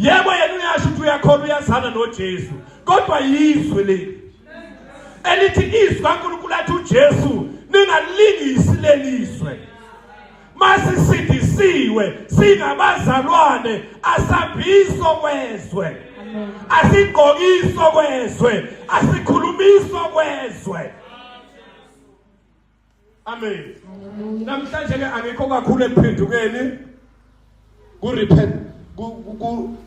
Yebo yena uyasho ukuthi uyakholwa uyazana noJesu. Kodwa yizwe leli. Elithi izwi kaNkulunkulu athi uJesu ningalingisi leliswe. Masisindisiwe singabazalwane asabhiso kwezwe. Asigqokiso kwezwe, asikhulumiso kwezwe. Amen. Namhlanje ke angikho kakhulu ekuphendukeni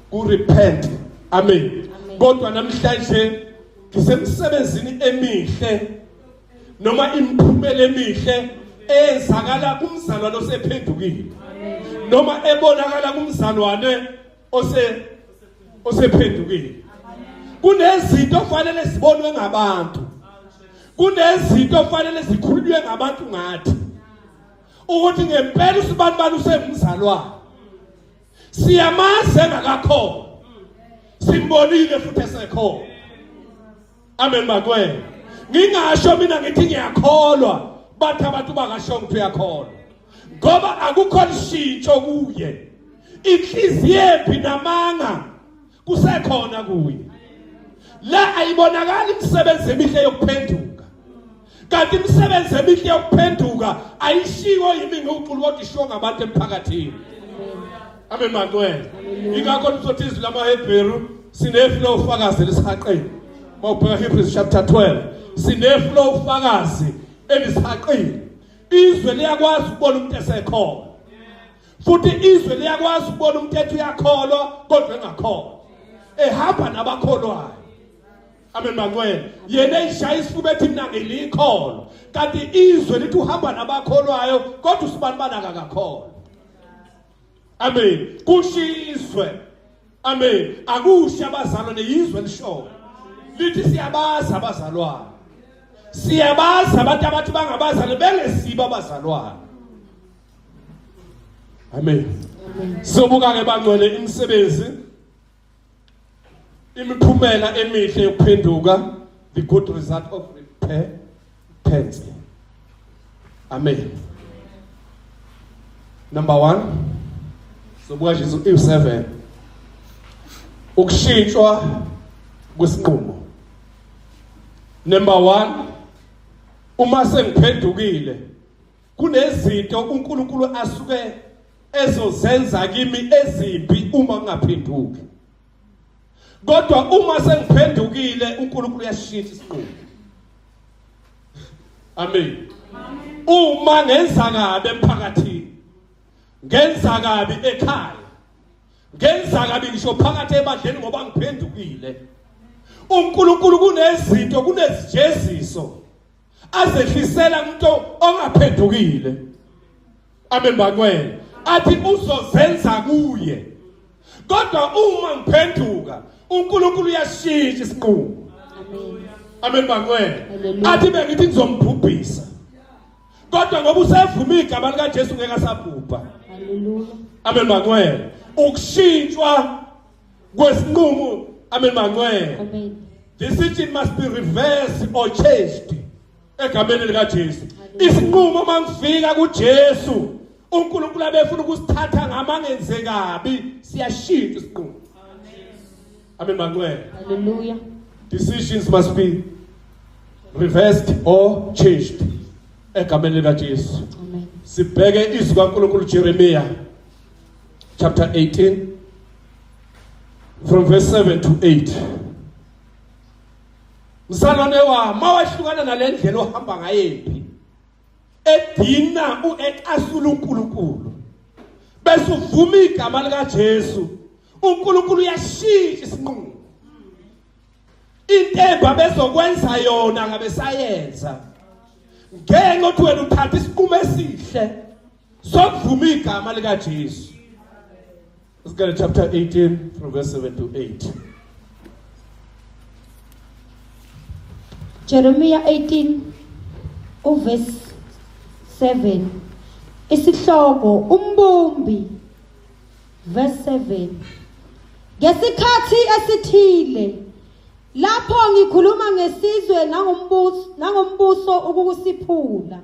ku-repent. Amen. Kodwa namhlanje ngisemsebenzini emihle noma imiphumela emihle ezakala kumzalwane osephendukile. Noma ebonakala kumzalwane osephendukile. Kunezinto ofanele zibonwe ngabantu. Kunezinto ofanele zikhulunywe ngabantu ngathi. Ukuthi ngempela usibani usengumzalwane. Siyamazi engakakho. Simbonile futhi esekho. Amen bakwena. Ngingasho mina ngithi ngiyakholwa, bathi abantu bangasho ukuthi uyakholwa. Ngoba akukho lishintsho kuye. Inhliziyo yephi namanga kusekhona kuye. La ayibonakala imisebenzi emihle yokuphenduka. Kanti imisebenzi emihle yokuphenduka ayishiwo yimi ngiculu kodwa ishiwo ngabantu emphakathini. Amen bakwena. Ingakho lizothi izwi lamaHebheru sineflow ufakazi lesihaqeni. Mawubheka Hebrews chapter 12 sineflow ufakazi elisihaqeni. Izwe liyakwazi ukubona umuntu esekhona. Futhi izwe liyakwazi ukubona umuntu ethi uyakholwa kodwa engakholwa. Ehamba nabakholwayo. Amen bakwena. Yena ishaya isifuba ethi mina ngilikholwa. Kanti izwe lithi uhamba nabakholwayo kodwa usibani akakholwa. Amen. Kushizwe. Amen. Akusho abazalwane yizwe lisho. Lithi siyabaza abazalwane. Siyabaza abantu abathi bangabazalwane bengesiba abazalwane. Amen. Sobuka ke bangcwele imisebenzi imiphumela emihle yokuphenduka, the good result of repentance. Amen. Number 1. Sobuka Jesu 7. Ukushintshwa kwesinqumo. Number 1. Uma sengiphendukile kunezinto uNkulunkulu asuke ezozenza kimi ezimbi uma ngingaphenduki. Kodwa uma sengiphendukile uNkulunkulu uyashintsha isinqumo. Amen. Uma ngenza kabi emphakathini, ngenza kabi ekhaya, ngenza kabi ngisho phakathi ebandleni ngoba ngiphendukile, uNkulunkulu kunezinto kunezijeziso azehlisela umuntu ongaphendukile. Amen bakwena. Athi uzozenza kuye. Kodwa uma ngiphenduka uNkulunkulu uyashintsha isinqumo. Amen bakwena. Athi bengithi ngizombhubhisa. Kodwa ngoba usevuma igama lika Jesu ngeke asabhubha. Haleluya. Amen bakwena. Ukushintshwa kwesinqumo. Amen bakwena. Amen. Decision must be reversed or changed. Egameni lika Jesu. Isinqumo mangifika kuJesu uNkulunkulu abefuna ukusithatha ngamangenze kabi siyashintsha isinqumo. Amen bakwena. Hallelujah. Decisions must be reversed or changed. Egameni lika Jesu. Amen. Sibheke izwi kaNkulunkulu Jeremiah chapter 18 from verse 7 to 8. Msalwane wa mawahlukana nalendlela ohamba ngayephi edina uecasula uNkulunkulu bese uvuma igama lika Jesu uNkulunkulu uyashintsha isinqumo. Intemba bezokwenza yona ngabe sayenza ngenxa ukuthi wena uthatha isinqumo esihle sokuvuma igama lika Jesu. Let's go to chapter 18 from verse 7 to 8. Jeremiah 18 verse 7. Isihloko umbumbi verse 7. Ngesikhathi esithile lapho ngikhuluma ngesizwe nangombuso ukukusiphula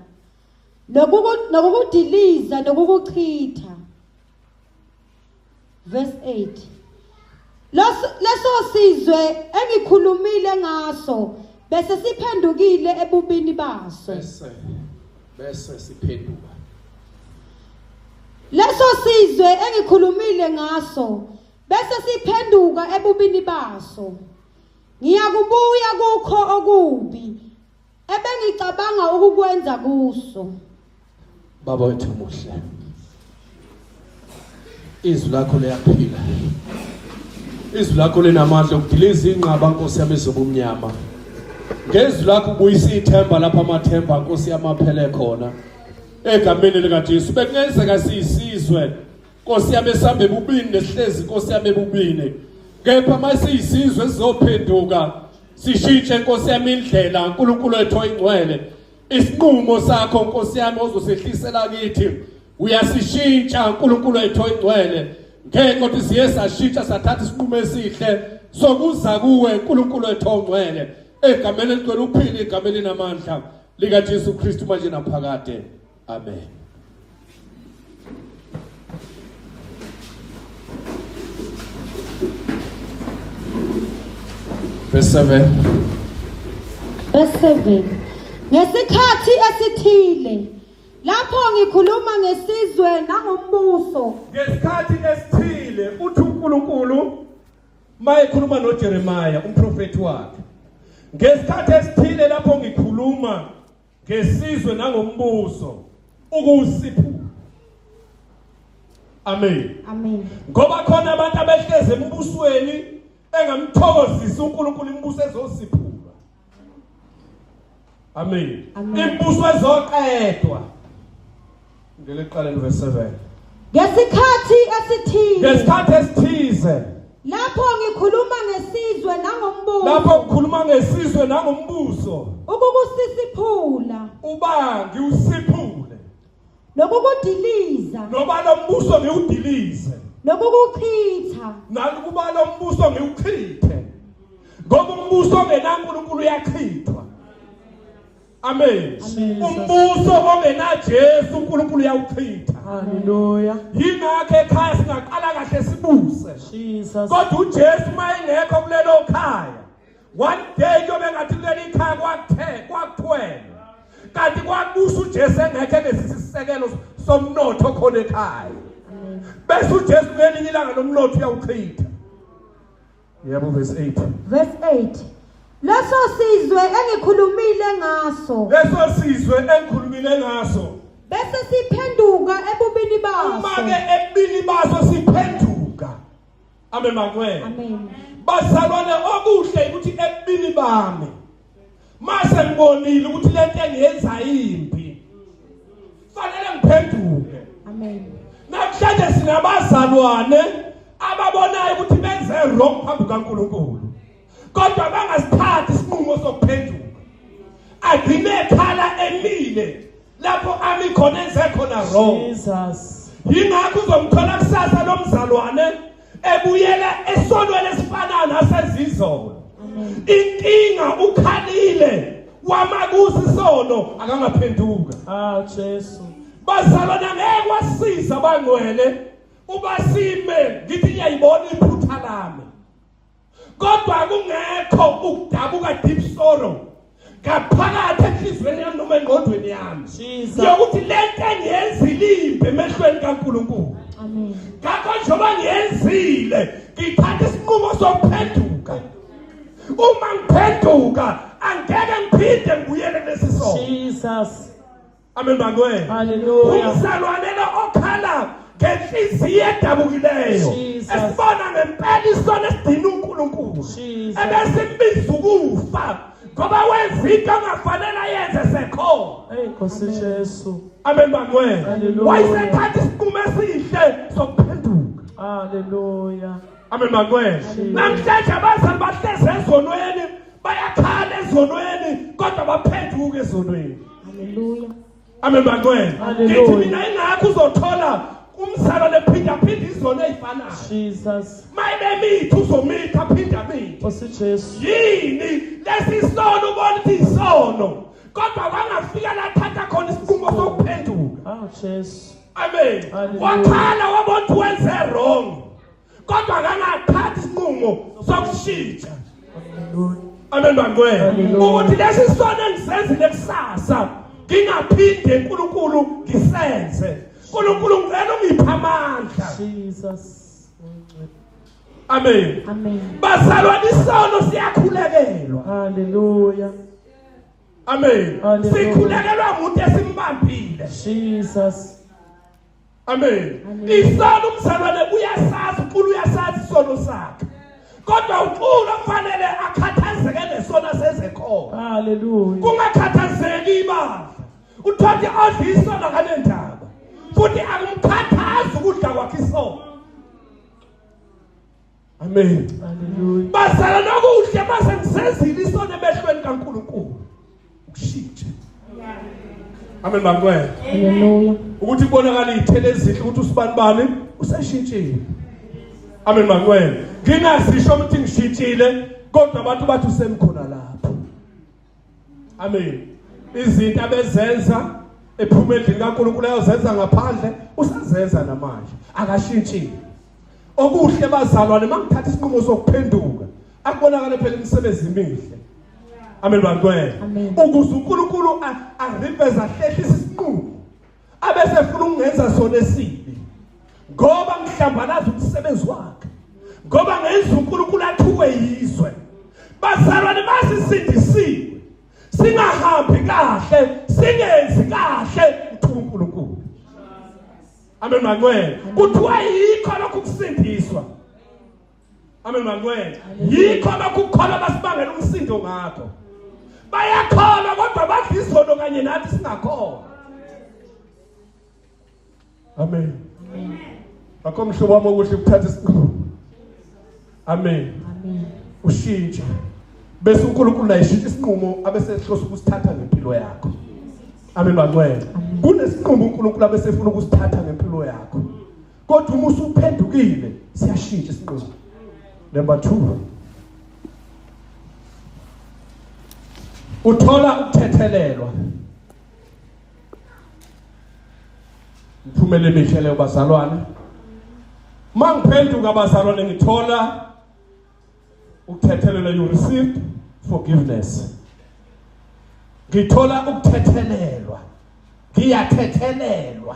nokukudiliza nokukuchitha. Verse 8. leso sizwe engikhulumile ngaso bese siphendukile ebubini baso. Bese siphenduka. Leso sizwe engikhulumile ngaso bese siphenduka ebubini baso. Ngiyakubuya kukho okubi ebengicabanga ukukwenza kuso. Baba wethu muhle. Izwi lakho liyaphila. Izwi lakho linamandla ukudiliza inqaba Nkosi yami ezobumnyama. Ngezwi lakho ubuyisa ithemba lapha amathemba Nkosi yamaphele khona. Egameni lika Jesu bekungenzeka siyisizwe Nkosi yami esambe ebubini nesihlezi Nkosi yami ebubini. Kepha mase isizwe sizophenduka sishintshe Nkosi yami indlela uNkulunkulu wethu oyingcwele. Isinqumo sakho Nkosi yami ozosehlisela kithi uyasishintsha uNkulunkulu wethu oyingcwele. Ngeke kodwa siye sashintsha sathatha isinqumo esihle sokuza kuwe uNkulunkulu wethu ongcwele. Egameni eligcwele uphile egameni namandla lika Jesu Kristu manje naphakade. Amen. Verse 7. Ngesikhathi esithile lapho ngikhuluma ngesizwe nangombuso. Ngesikhathi esithile uthi uNkulunkulu mayekhuluma noJeremiah umprofeti wakhe. Ngesikhathi esithile lapho ngikhuluma ngesizwe nangombuso ukusiphula. Amen. Amen. Ngoba khona abantu abehleze embusweni engamthokozisa uNkulunkulu imbuso ezosiphula. Amen. Imbuso ezoqedwa. Ngeleqala verse 7. Ngesikhathi esithile. Ngesikhathi esithize. Lapho ngikhuluma ngesizwe nangombuso. Lapho ngikhuluma ngesizwe nangombuso. Ukukusisiphula. Uba ngiusiphule. Nokukudiliza. Noba lo mbuso ngiudilize. Nokukuchitha. Nakuba lo mbuso ngiuchithe. Ngoba umbuso ongenaNkulunkulu uyachithwa. Amen. Umbuso ongena Jesu uNkulunkulu uyawuchitha. Hallelujah. Yingakho ekhaya singaqala kahle sibuse. Jesus. Kodwa uJesu mayengekho kulelo khaya. One day yobe ngathi kuleli khaya kwakuthwele. Kanti kwakubusa uJesu engekho lesisisekelo somnotho khona ekhaya. Bese uJesu ngelinye ilanga lomnotho uyawuchitha. Yebo verse 8. Verse 8. Leso sizwe engikhulumile ngaso. Leso sizwe engikhulumile ngaso. Bese siphenduka ebubini baso. Make ebubini baso siphenduka. Amen makwena. Amen. Bazalwane okuhle ukuthi ebubini bami mase ngibonile ukuthi lento engiyenza yimpi. Fanele ngiphenduke. Amen. Namhlanje sinabazalwane ababonayo ukuthi benze wrong phambi kaNkulunkulu. Kodwa bangasithathi isinqumo sokuphenduka. Agcine ekhala emile lapho ami khona enze khona wrong. Jesus. Yingakho uzomthola kusasa lomzalwane ebuyela esonweni esifana nasezizolo. Inkinga ukhalile wamakusi sono akangaphenduka. Ah Jesu. Bazalwane ngeke wasisiza bangcwele ubasime ngithi ngiyayibona iphutha lami. Kodwa kungekho ukudabuka deep sorrow ngaphakathi enhlizweni yami noma engqondweni yami. Yokuthi lento engiyenzile imbe emehlweni kaNkulunkulu. Amen. Ngakho njengoba ngiyenzile ngithatha isinqumo sokuphenduka. Uma ngiphenduka angeke ngiphinde ngibuyele kulesi sono. Jesus. Amen bangwe. Hallelujah. Umzalwane lo okhala ngenhliziyo edabukileyo. Esibona ngempela isono esidina uNkulunkulu. Ebesimbiza ukufa ngoba wenza into angafanele ayenze sekhona. Hey Nkosi Jesu. Amen bangwe. Hallelujah. Wayesethatha isinqumo esihle sokuphenduka. Hallelujah. Amen bangwe. Namhlanje abazali bahleze ezonweni bayakhala ezonweni kodwa baphenduka ezonweni. Hallelujah. Amen bangwe. Hallelujah. Ngithi mina ingakho uzothola umzalo lephinda izono ezifanayo. Jesus. Maybe uzomitha phinda mithi. Nkosi Jesu. Yini lesisono ubona ukuthi isono kodwa kwangafika lathatha khona isinqumo sokuphenduka. Ah Jesu. Amen. Hallelujah. Wakhala wabona ukuthi wenze wrong. Kodwa kangathatha isinqumo isinqumo sokushintsha. Hallelujah. Amen bangcwele. Hallelujah. Ukuthi lesi sono engisenzile kusasa ngingaphinde uNkulunkulu ngisenze. uNkulunkulu ngicela ungiphe amandla. Jesus. Amen. Amen. Bazalwane isono siyakhulekelwa. Hallelujah. Amen. Hallelujah. Sikhulekelwa umuntu esimbambile. Jesus. Amen. Hallelujah. Isono umzalwane uyasazi, uNkulunkulu uyasazi isono sakhe. Kodwa uNkulunkulu kufanele akhathazeke nesono sezekhona. Hallelujah. Kungakhathazeki ibandla. Uthathe odla isono kanendaba. Futhi akumkhathazi ukudla kwakhe isono. Amen. Hallelujah. Basala nokuhle mase ngisezile isono emehlweni kaNkulunkulu. Ukushintsha. Amen bangcwele. Hallelujah. Ukuthi kubonakala izithelo ezihle ukuthi usibanibani useshintshile. Amen bangcwele. Ngingasisho ukuthi ngishintshile kodwa abantu bathi usemkhona lapho. Amen. Izinto abezenza ephuma endlini kaNkulunkulu ayozenza ngaphandle usazenza namanje. Akashintshile. Okuhle bazalwane mangithatha isinqumo sokuphenduka akubonakala phela imisebenzi emihle. Amen bangcwele. Amen. Ukuze uNkulunkulu ariveza hlehlisa isinqumo abese ufuna ukungenza sona esibi. Ngoba ngihlambalaza umsebenzi wakhe. Ngoba ngenza uNkulunkulu athuwe yizwe. Bazalwane basisindisiwe. Singahambi kahle, singenzi kahle uNkulunkulu. Amen bangcwele. Kuthiwa yikho lokhu kusindiswa. Amen bangcwele. Yikho lokhu ukukholwa basibangela umsindo ngakho. Bayakholwa kodwa badla izono kanye nathi singakholwa. Amen. Akho mhlobo wami okuhle ukuthatha isinqumo. Amen. Amen. Ushintsha. Bese uNkulunkulu ayishintsha isinqumo abese ehlosa ukusithatha ngempilo yakho. Amen bangcwele. Kunesinqumo uNkulunkulu abese efuna ukusithatha ngempilo yakho. Kodwa uma usuphendukile siyashintsha isinqumo. Number 2. Uthola ukuthethelelwa. Mphumela emihle leyo bazalwane. Mangiphenduka bazalwane ngithola ukuthethelelwa, you received forgiveness. Ngithola ukuthethelelwa. Ngiyathethelelwa.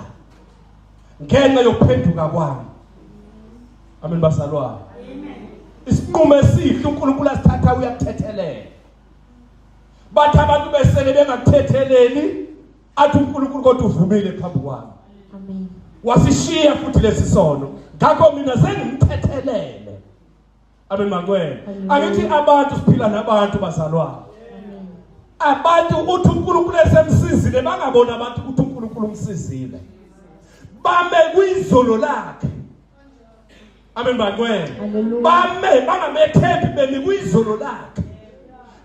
Ngenxa yokuphenduka kwami. Amen bazalwane. Isinqumo esihle uNkulunkulu asithatha uyakuthethelela. Bathi abantu besele bengakuthetheleli athi uNkulunkulu kodwa uvumile phambi kwami. Amen. Wasishiya futhi lesisono. Ngakho mina sengimthethelele. Amen bangcwele. Angithi abantu siphila nabantu bazalwane. Abantu uthi uNkulunkulu esemsizile bangabona abantu ukuthi uNkulunkulu umsizile. Bame kuyizolo lakhe. Amen bangcwele. Bame bangamethembi bemi kuyizolo lakhe.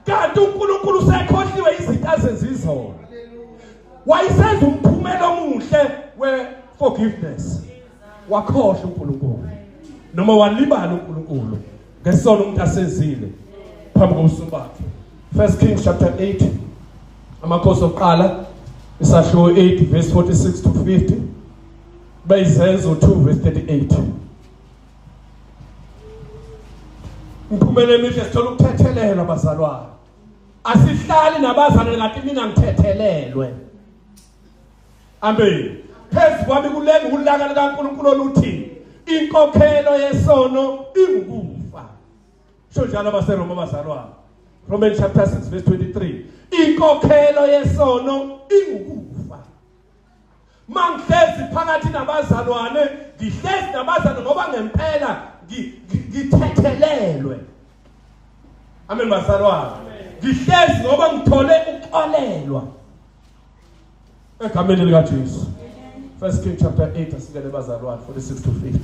Kanti uNkulunkulu usekhohliwe izinto azenzizona. Wayisenza umphumela omuhle we forgiveness. Wakhohlwa uNkulunkulu. Noma walibala uNkulunkulu ngesono umuntu asenzile phambi kobuso bakhe. 1 Kings chapter 8 amakhosi oqala isahluko 8 verse 46 to 50. Bayizenzo 2 verse 38. Umphumela emihle sithola ukuthethelelwa bazalwane. Asihlali nabazalwane ngathi mina ngithethelelwe. Amen. Phezu kwami kulenga ulaka likaNkulunkulu oluthi inkokhelo yesono ingukufa. Sho njalo abaseRoma bazalwane. Romans chapter 6 verse 23. Inkokhelo yesono ingukufa. Mangihlezi phakathi nabazalwane, ngihlezi nabazalwane ngoba ngempela ngithethelelwe. Amen bazalwane. Ngihlezi ngoba ngithole ukuxolelwa. Egameni lika Jesu. 1 Kings chapter 8 asikele bazalwane 46 to 50.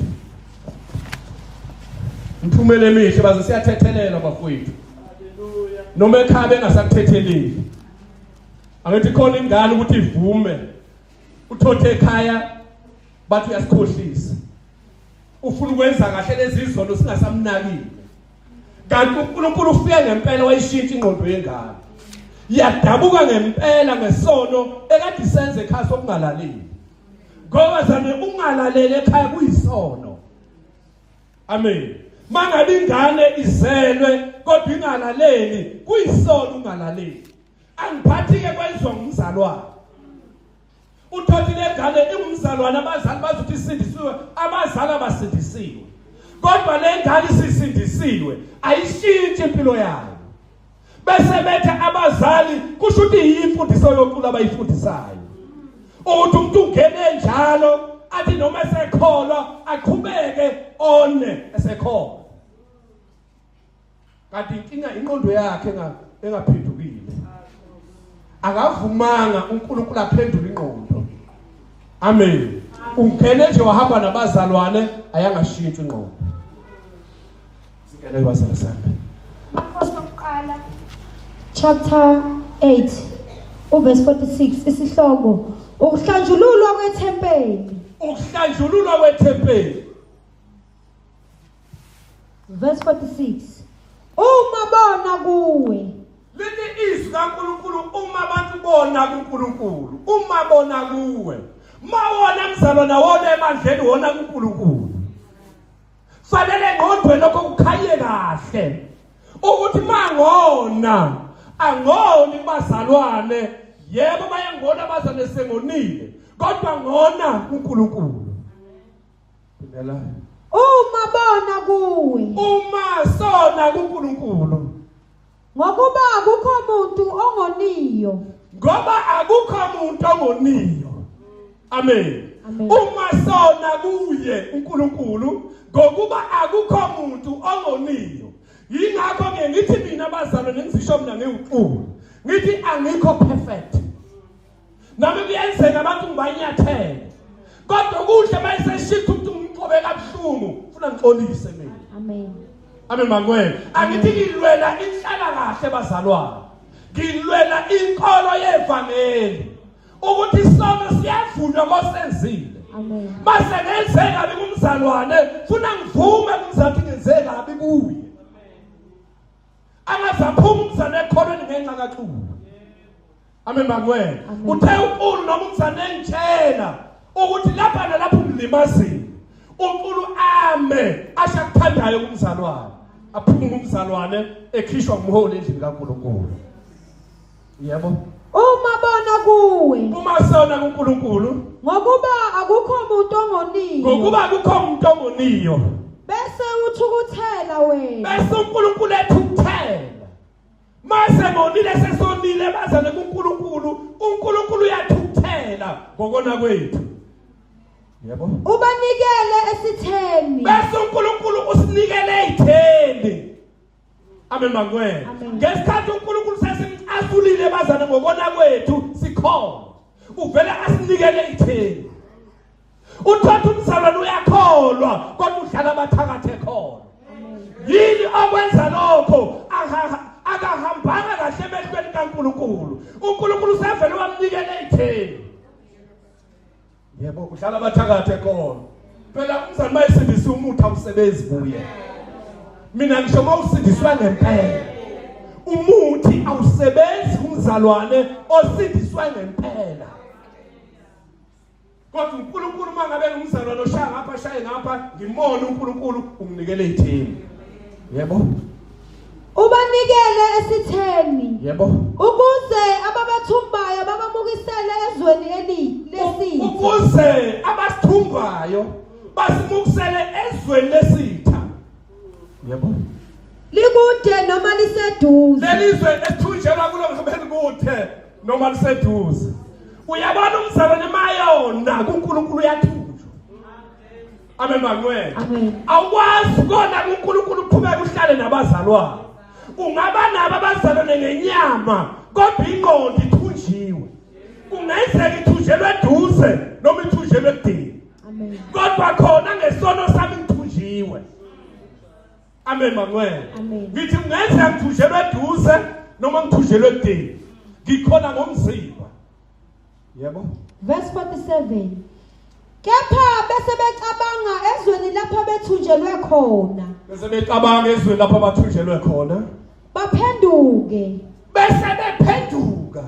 Mphumela emihle baze siyathethelelwa bafowethu. Hallelujah. Noma ekhaya engasakuthetheleli. Angithi khona ingane ukuthi ivume. Uthothe ekhaya bathi uyasikhohlisa. Ufuna ukwenza kahle lezi izono singasamnakile. Kanti uNkulunkulu ufike ngempela wayishintsha ingqondo yengane. Yadabuka ngempela ngesono ekade isenze ekhaya sokungalaleli. Ngoba zane ungalaleli ekhaya kuyisono. Amen. mangabe ingane izelwe kodwa ingalaleli kuyisono ungalaleli angiphathi ke kwenziwa ngumzalwane uthothi lengane ingumzalwane abazali bazothi isindisiwe abazali abasindisiwe kodwa lengane isisindisiwe ayishintshi impilo yayo bese bethe abazali kusho ukuthi yimfundiso yonkulu abayifundisayo ukuthi umuntu ungene njalo athi noma esekholwa aqhubeke one esekholwa kanti inkinga inqondo yakhe engaphendukile akavumanga uNkulunkulu aphendule inqondo amen ungene nje wahamba nabazalwane ayangashintshi inqondo singene kwasala sami Markos oqala chapter 8 uverse 46 isihloko ukuhlanjululwa kwethempeli ukuhlanjululwa kwethempeli verse 46 uma bona kuwe lithi izwi kaNkulunkulu uma abantu bona kuNkulunkulu uma bona kuwe mawona mzalwana wona emandleni wona kuNkulunkulu fanele ngqondweni lokho kukhaye kahle ukuthi mangona angoni bazalwane yebo bayangona abazalwane sengonile kodwa ngona uNkulunkulu phela uma bona kuwe uma sona kuNkulunkulu ngokuba akukho umuntu ongoniyo ngoba akukho umuntu ongoniyo amen Amen. uma sona kuye uNkulunkulu ngokuba akukho umuntu ongoniyo yingakho ke ngithi mina abazalwane ngizisho mina ngiwuqulu ngithi angikho perfect nami kuyenzeka abantu ngibanyathele kodwa kuhle mayiseshitha umuntu umqobe kabuhlungu ufuna ngixolise mina amen amen mangwena angithi ngilwela inhlala kahle bazalwane ngilwela inkolo yevangeli ukuthi sonke siyavuna kosenzile amen mase ngenzeka bengumzalwane funa ngivume kumzathi ngenzeka kabi kuye angazaphuma umzane ekholweni ngenxa kaXulu amen mangwena Amen. uthe uNkulunkulu noma umzane engitshela ukuthi lapha nalapho umlimazini uNkulunkulu ame ashakuthandayo kumzalwane aphuma umzalwane ekhishwa umholi endlini kaNkulunkulu yebo uma bona kuwe uma sona kuNkulunkulu ngokuba akukho umuntu ongoniyo ngokuba akukho umuntu ongoniyo bese uthukuthela wena bese uNkulunkulu ethukuthela mase ngonile sesonile bazane kuNkulunkulu uNkulunkulu uyathukuthela ngokona kwethu yebo ubanikele esitheni bese uNkulunkulu usinikele ezitheni amen mangwena Amen. ngesikhathi uNkulunkulu sesimcasulile bazane ngokona kwethu sikhona uvela asinikele ezitheni uthatha umzalwane uyakholwa kodwa udlala abathakathe khona yini okwenza lokho akahambanga kahle emehlweni kaNkulunkulu uNkulunkulu sevele wamnikela ezitheni yebo udlala abathakathe khona phela umzalwane mayisindisa umuthi awusebenzi kuye mina ngisho mawusindiswa ngempela umuthi awusebenzi kumzalwane osindiswa ngempela kodwa uNkulunkulu mangabe ngumzalwane oshaya ngapha shaye ngapha ngimona uNkulunkulu unginikele ezitheni yebo ubanikele esitheni yebo ukuze ababathumbayo babamukisele ezweni lesitha ukuze abasithumbayo basimukisele ezweni lesitha yebo likude noma liseduze lelizwe esithunjelwa kulo ngabeni kuthe noma liseduze uyabona umzalwane mayona kuNkulunkulu uyathunjwa amen mangwena Amen. awukwazi ukona kuNkulunkulu uqhubeka uhlale nabazalwane ungaba nabo abazalwane ngenyama kodwa ingqondo ithunjiwe ungenzeka ithunjelwe eduze noma ithunjelwe edini amen kodwa khona ngesono sami ngithunjiwe amen mangwena Amen. ngithi ungenzeka ngithunjelwe eduze noma ngithunjelwe edini ngikhona ngomzimba yebo verse 47 kepha bese becabanga ezweni lapho bethunjelwe khona bese becabanga ezweni lapho abathunjelwe khona baphenduke bese bephenduka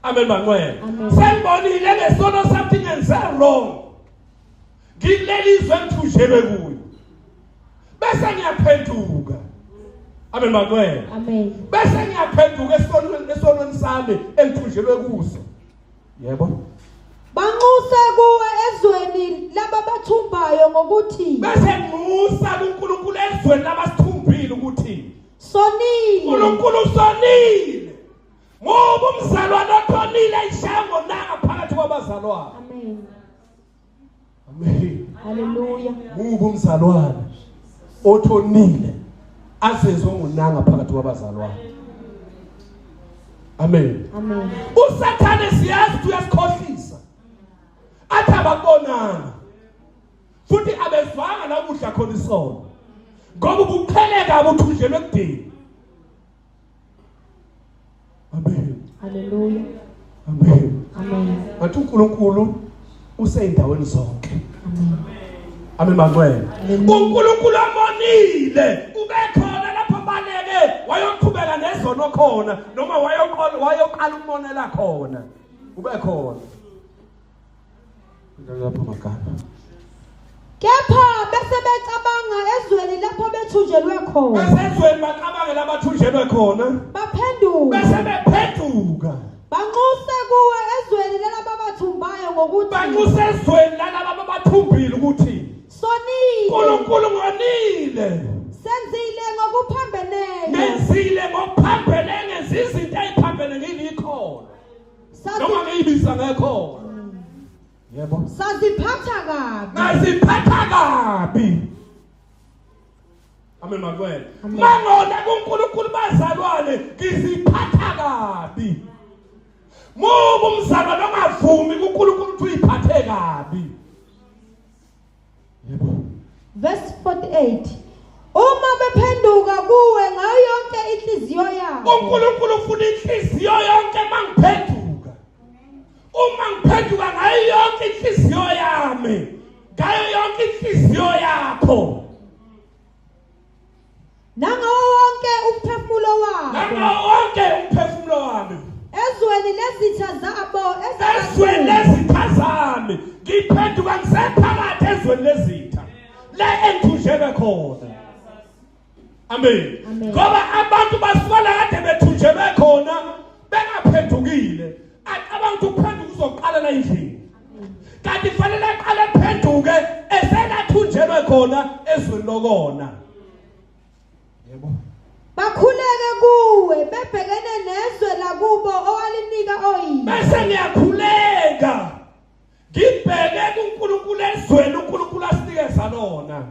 amen mangwena Amen. sengibonile ngesono something ngenze wrong ngilelizwe ngithunjelwe kuyo bese ngiyaphenduka amen makwena Amen. bese ngiyaphenduka esonweni sami engithunjelwe kuso yebo Banxuse kuwe ezweni laba bathumbayo ngokuthi bese ngimusa kuNkulunkulu ezweni labasithumbile ukuthi sonile. uNkulunkulu sonile ngoba umzalwane othonile ishango nanga phakathi kwabazalwane Amen. amen Hallelujah. ngoba umzalwane othonile azezwe ngunanga phakathi kwabazalwane amen Amen. uSathane siyazi ukuthi uyasikhohlisa athi abakubonanga futhi abezwanga la kudla khona isono ngoba ubuqheleka abuthunjelwe kudini amen Hallelujah. amen Amen. athi uNkulunkulu useyindaweni zonke Amen. amen makwena Hallelujah. uNkulunkulu amonile ube khona lapho baleke wayoqhubeka nezono khona noma wayoqala umonela khona ube khona lapho magana Kepha bese becabanga ezweni lapho bethunjelwe khona. besezweni baqabange labathunjelwe khona Baphenduka. bese bephenduka Banxuse kuwe ezweni lalaba bathumbayo ngokuthi banxuse ezweni lalaba abathumbile ukuthi sonile. uNkulunkulu ngonile Senzile ngokuphambeneyo. ngenzile ngokuphambene ngenza izinto eziphambene ngilikhona noma ngiyibiza ngekho yebo Saziphatha kabi. ngaziphatha kabi amen makwena Amen. mangona kuNkulunkulu bazalwane ngiziphatha kabi ngoba umzalwane ongavumi kuNkulunkulu ukuthi uyiphathe kabi yebo Verse 48. Uma bephenduka kuwe ngayo yonke inhliziyo yabo. uNkulunkulu ufuna inhliziyo yonke mangiphenduka uma ngiphenduka ngayo yonke inhliziyo yami ngayo yonke inhliziyo yakho Nangawo wonke umphefumulo wabo. nanga wonke umphefumulo wami Ezweni lezitha zabo ezweni lezitha zami ngiphenduka ngisephakathi ezweni lezitha le engithunjelwe khona amen Amen. ngoba abantu basuka la kade bethunjelwe khona bengaphendukile acabanga ukuthi ukuphenduka uzoqala la endlini kanti fanele aqale aphenduke eselathunjelwe khona ezweni lokona yebo bakhuleke kuwe bebhekene nezwe lakubo owalinika oyini. bese ngiyakhuleka ngibheke kuNkulunkulu ezweni uNkulunkulu asinikeza lona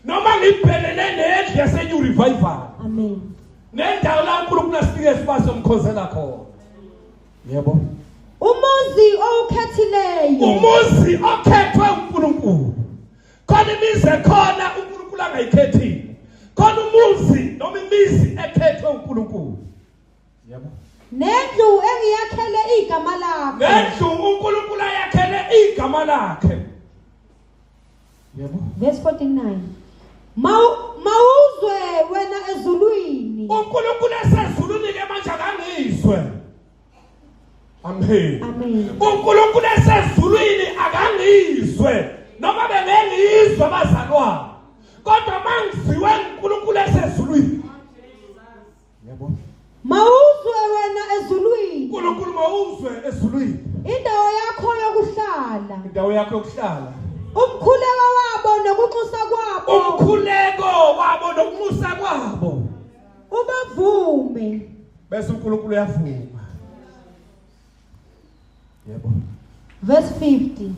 noma ngibhelele nendlu yaseNew Revival Amen. nendawo la uNkulunkulu asinikeza basomkhonzela khona yebo Umuzi owukhethileyo. umuzi okhethwe uNkulunkulu khona imize khona uNkulunkulu angayikhethile khona umuzi noma imizi ekhethwe uNkulunkulu yebo Nendlu engiyakhele igama lakho. nendlu uNkulunkulu ayakhele igama lakhe yebo Verse 49. Mawuzwe wena ezulwini. uNkulunkulu esezulwini ke manje akangizwe amen Amen. uNkulunkulu esezulwini akangizwe noma bengengizwe abazalwane kodwa mangiziwe uNkulunkulu esezulwini yebo Mawuzwe wena ezulwini. uNkulunkulu mawuzwe ezulwini Indawo yakho yokuhlala. indawo yakho yokuhlala Umkhuleko wabo nokunxusa kwabo. umkhuleko wabo nokumusa kwabo Ubavume. bese uNkulunkulu uyavuma yebo Verse 50.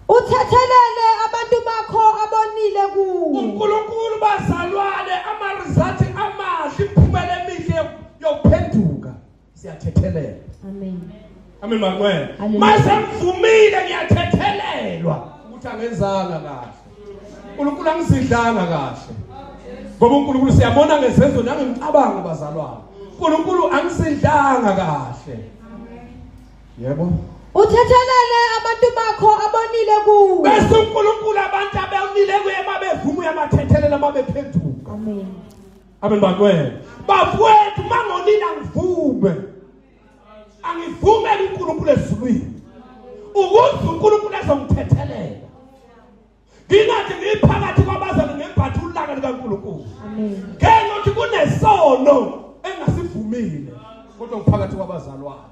Uthethelele abantu bakho abonile kuwe. uNkulunkulu bazalwane ama-result amahle imphumela emihle yokuphenduka siyathethelela Amen. amen makwena Hallelujah. mase ngivumile ngiyathethelelwa ukuthi angenzanga kahle uNkulunkulu angizidlanga kahle ngoba uNkulunkulu siyabona ngezenzo nangemicabango bazalwane uNkulunkulu angizidlanga kahle yebo Uthethelele abantu bakho abonile kuwe. bese uNkulunkulu abantu abonile kuye mabevuma uyamathethelela mabephenduka Amen. amen bakwena bafowethu mangonini angivume angivumele uNkulunkulu ezulwini ukuze uNkulunkulu ezongthethelela ngingathi ngiphakathi kwabazalwane ngembatha ulaka Amen. ngenxa ukuthi kunesono engasivumile kodwa uphakathi kwabazalwane.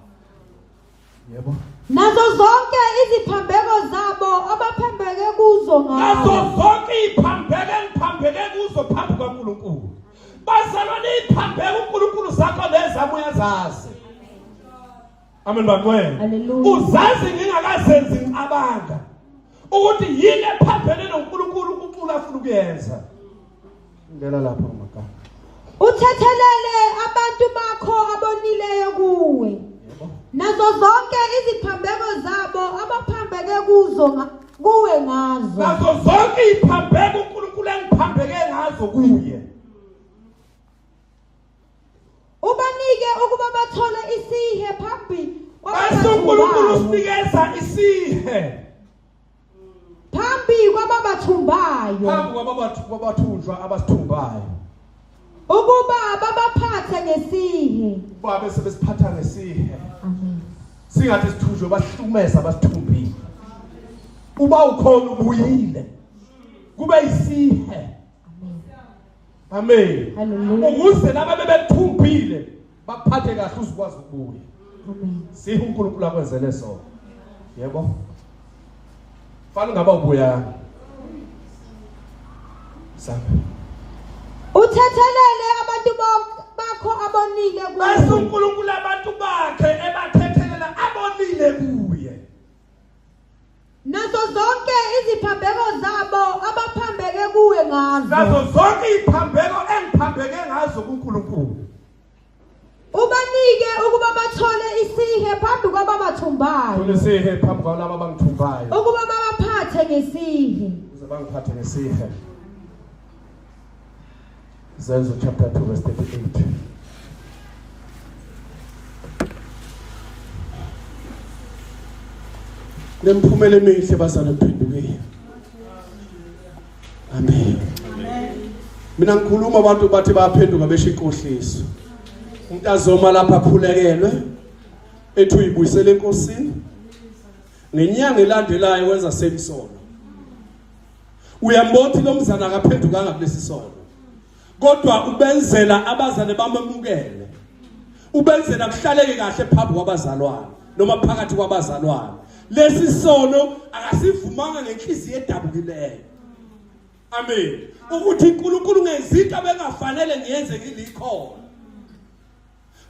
Yebo. Nazo zonke iziphambeko zabo abaphambeke kuzo Nazo ngazo. zonke iphambeke engiphambeke kuzo phambi kaNkulunkulu. Bazalwane iphambeke uNkulunkulu zakho lezamo uyazazi. Amen bakwena. Hallelujah. Uzazi ngingakazenzi ngicabanga ukuthi yini ephambene noNkulunkulu uNkulunkulu afuna ukuyenza. Ngela lapha magama. Uthethelele abantu bakho abonileyo kuwe. Yebo. Nazo zonke iziphambeko zabo abaphambeke kuzo kuwe ngazo. Nazo zonke iphambeke uNkulunkulu engiphambeke ngazo kuye. Ubanike ukuba bathole isihe phambi Bese uNkulunkulu kwabathumbayo. usinikeza isihe Phambi kwabathumbayo. phambi kwabathunjwa abasithumbayo. Ukuba babaphathe ngesihe. Kuba bese besiphatha ngesihe. Amen. Singathi sithunjwe basihlukumeza basithumbile. Uba ukhona ubuyile. Kube isihe. Amen. Hallelujah. Ukuze laba bebethumbile baphathe kahle uzikwazi ukubuya. Amen. Sihe uNkulunkulu akwenzele so. Yebo. Fana ngaba ubuya. Sabe. Uthethelele abantu bakho abonile Bese kuwe. uNkulunkulu abantu bakhe ebathethelela abonile kuye. Nazo zonke iziphambeko zabo abaphambeke kuwe ngazo. Nazo zonke iphambeko engiphambeke ngazo kuNkulunkulu. Ubanike ukuba bathole isihe phambi kwabathumbayo. Kulesihe phambi kwalabo abangithumbayo. Ukuba babaphathe ngesihe. Uze bangiphathe ngesihe. Zenzo chapter 2 verse 38. Lemphumela emihle bazana kuphendukile. Amen. Mina ngikhuluma abantu bathi bayaphenduka besho inkohliso. Umuntu azoma lapha aphulekelwe ethi uyibuyisele enkosini. Ngenyanga elandelayo wenza semisono. Uyambothi lo mzana akaphendukanga kulesi sono. Kodwa ubenzela abazane bamemukele. Ubenzela kuhlaleke kahle phambi kwabazalwane noma phakathi kwabazalwane. Lesi sono akasivumanga ngenhliziyo edabukileyo. Amen. Ukuthi uNkulunkulu ngezinto abengafanele ngiyenze ngilikhona.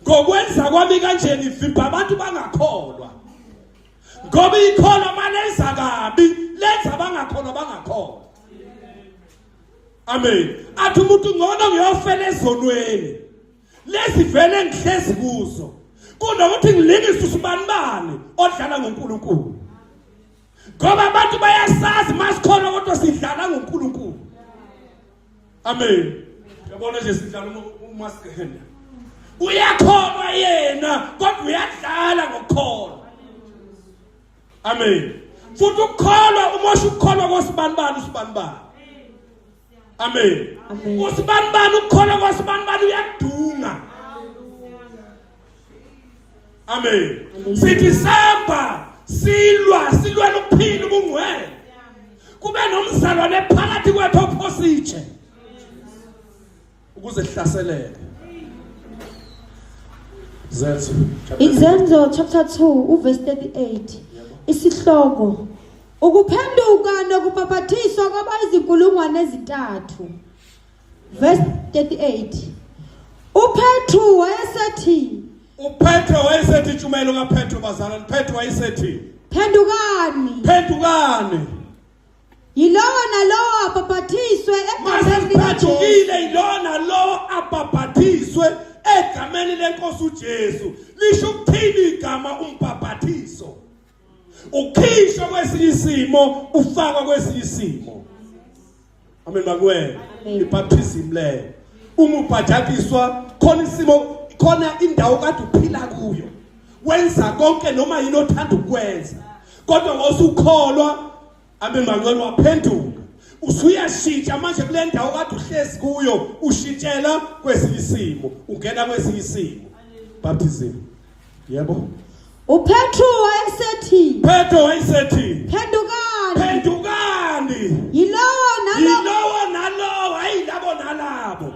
Ngokwenza kwami kanje ngivimba abantu bangakholwa. Ngoba ikholwa malenza kabi, lenza bangakholwa bangakholwa. Amen. Athi umuntu ngcono ngiyofela ezonweni. Lezi vele ngihlezi kuzo. Kunokuthi ngilingise usibanibani odlala ngoNkulunkulu. Ngoba abantu bayasazi masikholwa kodwa sidlala ngoNkulunkulu. Amen. Uyabona nje sidlala umaskenda. Uyakholwa yena kodwa uyadlala ngokukholwa. Amen. Futhi ukukholwa umosha ukukholwa kosibanibani usibanibani. Amen. Amen. Usibanibani ukukholwa kosibanibani uyadunga. Amen. Sithi samba silwa ukuphila ubungcwele. Kube nomzalwane phakathi kwethu opposite. Ukuze sihlaseleke. Izenzo chapter 2 verse 38. Isihloko ukuphenduka nokubhaphathiswa kwabayizinkulungwane ezintathu. Verse 38. uPetru wayesethi uPetro wayesethi Tshumelo kaPetro bazalwane. Petro wayesethi phendukani yilowo nalowo abhaphathiswe egameni likaJesu. Mase yilona lo abhaphathiswe egameni lenkosi uJesu. Lisho ukuthini igama umbhaphathiso? Ukhishwa kwesinye isimo ufakwa kwesinye isimo. Amen bakwena. Ibaptism le. Uma ubhaphathiswa khona isimo khona indawo kade uphila kuyo. Wenza konke noma yini othanda ukwenza. Kodwa ngosukholwa amen bakwena waphenduka. Usuyashintsha manje kule ndawo kade uhlezi kuyo ushintshela kwesinye isimo. Ungena kwesinye isimo. Baptism. Yebo. uPetru wayesethi Petro wayesethi phendukani phendukani yilowo nalowo nalowo ayilabo nalabo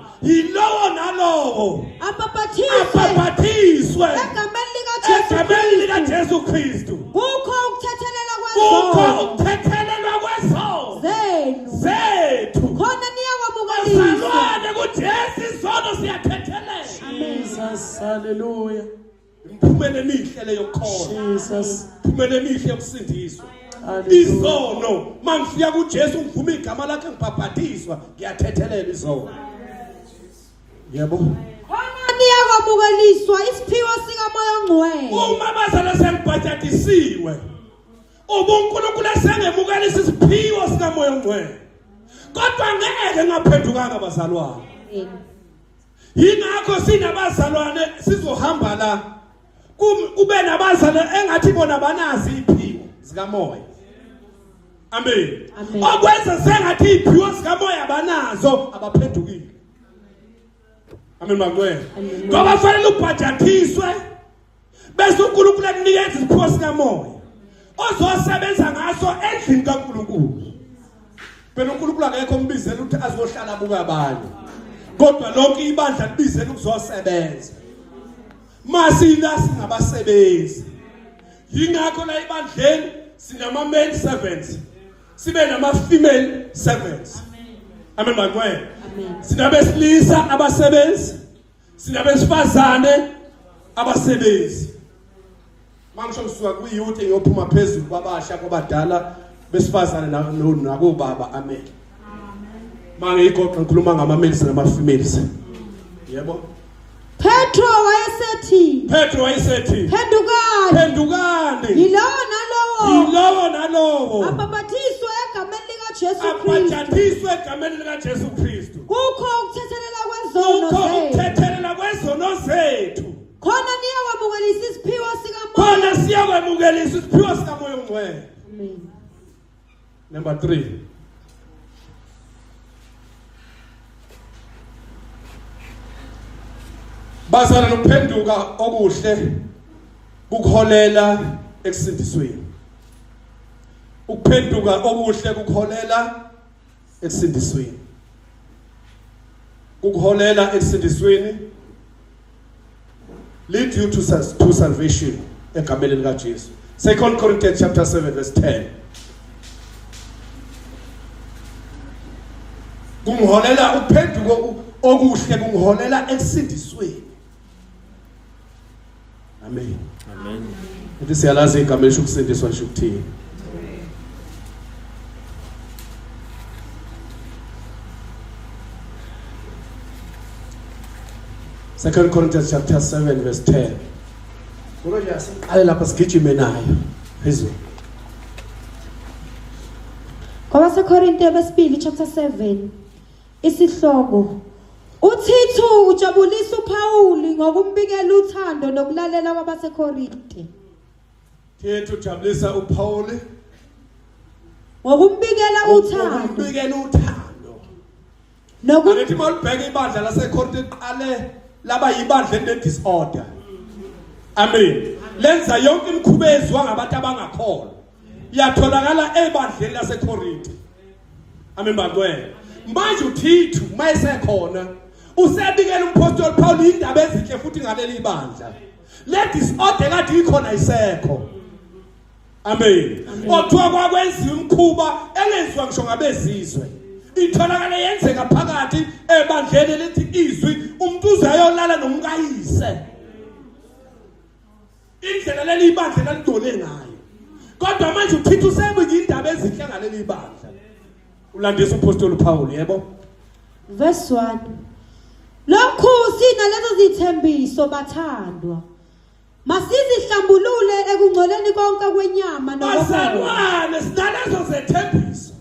lowo abaphathiswe egameni lika Jesu Kristu kukho ukuthethelelwa kukho ukuthethelelwa kwezono zethu khona niyakwamukeliswa salwane kuJesu izono siyathethelela Jesus. Hallelujah. imphumela emihle leyo khona Jesus. imphumela emihle yokusindiswa Hallelujah. izono mangifika kuJesu ngivuma igama lakhe ngibhabhathiswa ngiyathethelela izono yebo khona niyakwamukeliswa isiphiwo sikaMoya Ongcwele uma bazalwane sengibhajatisiwe ubuNkulunkulu esengemukelisa isiphiwo sikaMoya Ongcwele kodwa ngeke ngaphendukanga bazalwane yingakho sinabazalwane sizohamba la kube nabazalwane engathi bona banazi iphiwo zikaMoya amen okwenza sengathi iphiwo zikaMoya banazo abaphendukile amen magwe ngoba fanele ubhajathiswe bese uNkulunkulu akunikeza isiphiwo sikaMoya ozosebenza ngaso endlini kaNkulunkulu phela uNkulunkulu akekho umbizela ukuthi azohlala buka abanye kodwa lonke ibandla libizela ukuzosebenza masina singabasebenzi yingakho la ibandleni sinama male servants sibe nama female servants amen magwe sinabesilisa abasebenzi sinabesifazane abasebenzi mangisho kusuka kuyouth eyophuma phezulu kwabasha kwabadala besifazane nakubaba amen manje igoqa ngikhuluma ngama males nama females yebo Petro wayesethi phendukani yilowo nalowo abaphathiswe egameni lika Jesu Kristu abaphathiswe egameni lika Jesu Kristu kukho ukuthethelela kwezono zethu khona niyakwamukelisa isiphiwo sikaMoya khona siyakwamukelisa isiphiwo sikaMoya Ongcwele amen number 3 bazana nokuphenduka okuhle kukholela ekusindisweni ukuphenduka okuhle kukholela ekusindisweni lead you to salvation egameni lika Jesu 2 Corinthians chapter 7 verse 10 kungiholela ukuphenduka okuhle kungiholela ekusindisweni amen uthi siyalazi igama lisho ukusindiswa lisho ukuthini Second Corinthians chapter 7 verse 10 Kuloya siqale lapha sigijime nayo phezulu Kwabasekorinte besibili chapter 7 isihloko uThithu ujabulisa uPauli ngokumbikela uthando nokulalela kwabasekorinte Thithu ujabulisa uPauli ngokumbikela uthando Angithi malibheka ibandla laseKorinte iqale laba yibandla le disorder amen lenza yonke imkhubezwa ngabantu abangakholwa yatholakala ebandleni laseKorinte amen bagwele manje uThithu mayesekhona usebikela umpostoli Paul indaba ezinhle futhi ngaleli ibandla le disorder kade ikhona isekho amen othiwa kwakwenziwa umkhuba engenziwa ngisho ngabezizwe itholakala yenzeka phakathi ebandleni lethi izwi umuntu uzayolala nomkayise indlela leli ibandla lalidole ngayo kodwa manje uThithu usebike indaba ezinhle ngaleli ibandla ulandisa umpostoli Paul yebo verse 1 lokhu sinalezo zithembiso bathandwa masizihlambulule ekungcoleni konke kwenyama bazalwane sinalezo zethembiso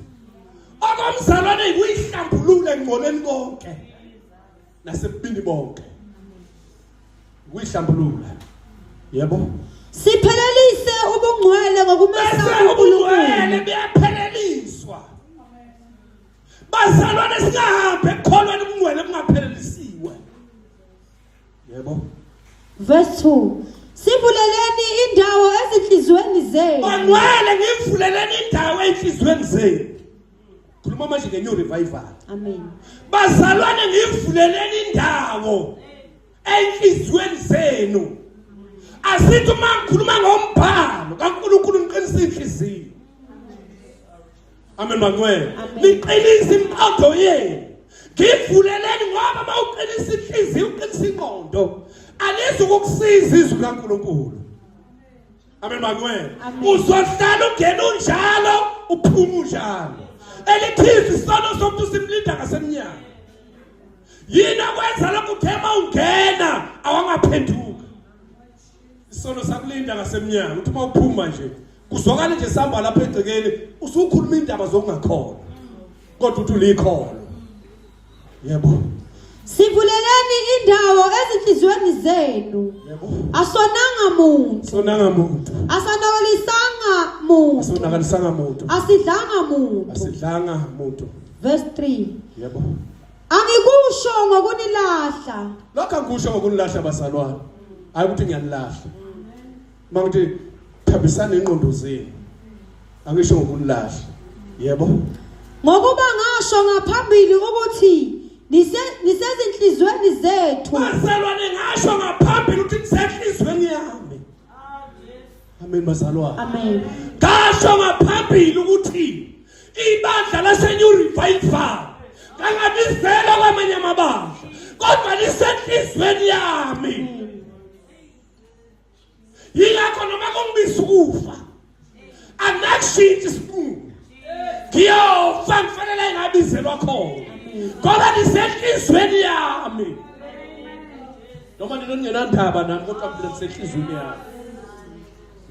akamzalwane kuyihlambulule engcoleni konke nasebini bonke kuyihlambulula yebo siphelelise ubungcwele ngokumesaba uNkulunkulu beyapheleliswa bazalwane singahambe ekukholweni ubungcwele bungapheleliswe yebo verse 2 sivuleleni indawo ezinhlizweni zenu bangcwele ngivuleleni indawo ezinhlizweni zenu khuluma manje nge new revival amen bazalwane ngivuleleni indawo enhlizweni zenu. Asithi uma ngikhuluma ngombhalo kaNkulunkulu ngiqinisa inhliziyo. Amen mangcwele. Niqinisa impatho yenu. Ngivuleleni ngoba mawuqinisa inhliziyo uqinisa ingqondo. Alizukukusiza izwi kaNkulunkulu. Amen mangcwele. Uzohlala ungena unjalo uphuma unjalo. Elithize isono somuntu simlinda ngasemnyama. Yini akwenza lokhu thema ungena awangaphenduka. Isono sakulinda ngasemnyama uthi mawuphuma nje kuzwakala nje samba lapha egcekeni usukhuluma indaba zokungakholwa. Kodwa uthi ulikholo. Yebo. Sivuleleni indawo ezinhlizweni zenu. Asonanga muntu. Sonanga muntu. Asanakalisanga muntu. Asonakalisanga muntu. Asidlanga muntu. Asidlanga muntu. Verse 3. Yebo. Angikusho ngokunilahla. Lokho angikusho ngokunilahla bazalwane. Hayi ukuthi ngiyanilahla. Mangithi thabisana ingqondo zenu. Angisho ngokunilahla. Yebo. Ngokuba ngasho ngaphambili ukuthi nisezinhlizweni zethu. Bazalwane ngasho ngaphambili ukuthi nisezinhlizweni yami. Amen bazalwane. Amen. Ngasho ngaphambili ukuthi ibandla laseNew Revival kangabizela kwamanye amabandla kodwa lisenhlizweni yami. Yilakho noma kungibisa ukufa anakushintsha isifungo. Ngiyofa kufanele ngabizelwa khona ngoba lisenhlizweni yami. Noma ningenandaba nami kodwa mina lisenhlizweni yami.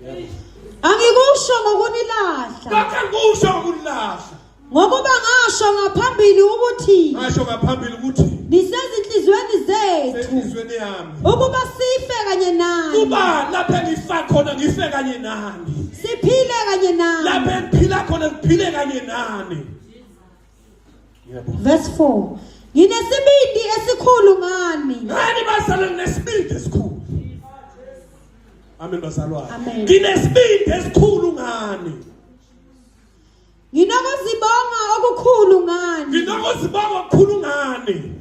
Yebo. Angikusho ngokunilahla. Lokho angikusho ngokunilahla. Ngokuba ngasho ngaphambili ukuthi Ngasho ngaphambili ukuthi nisezinhlizweni zethu. Senhlizweni yami. Ukuba sife kanye nani. Kuba lapha ngifa khona ngife kanye nani. Siphile kanye nani. Lapha ngiphila khona ngiphile kanye nani. Yebo. Verse 4. Nginesibindi esikhulu ngani. Ngani bazalwane nesibindi esikhulu. Amen bazalwane. Amen. Nginesibindi esikhulu ngani. Nginokuzibonga okukhulu ngani. Nginokuzibonga okukhulu ngani.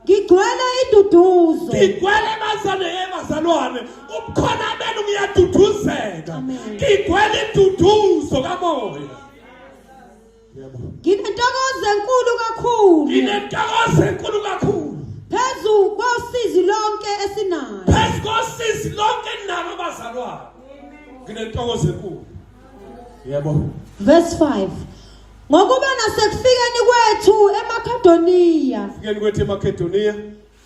Ngigcwele iduduzo. Ngigcwele bazalwane ubukhona benu ngiyaduduzeka. Ngigcwele iduduzo kamoya. Yebo. Nginentokozo enkulu kakhulu. Nginentokozo enkulu kakhulu. Phezu kosizi lonke esinalo. Phezu kosizi lonke nalo bazalwane. Nginentokozo enkulu. Yebo. Verse 5. Ngokuba nasekufikeni kwethu eMakedoniya. Fikeni kwethu eMakedoniya.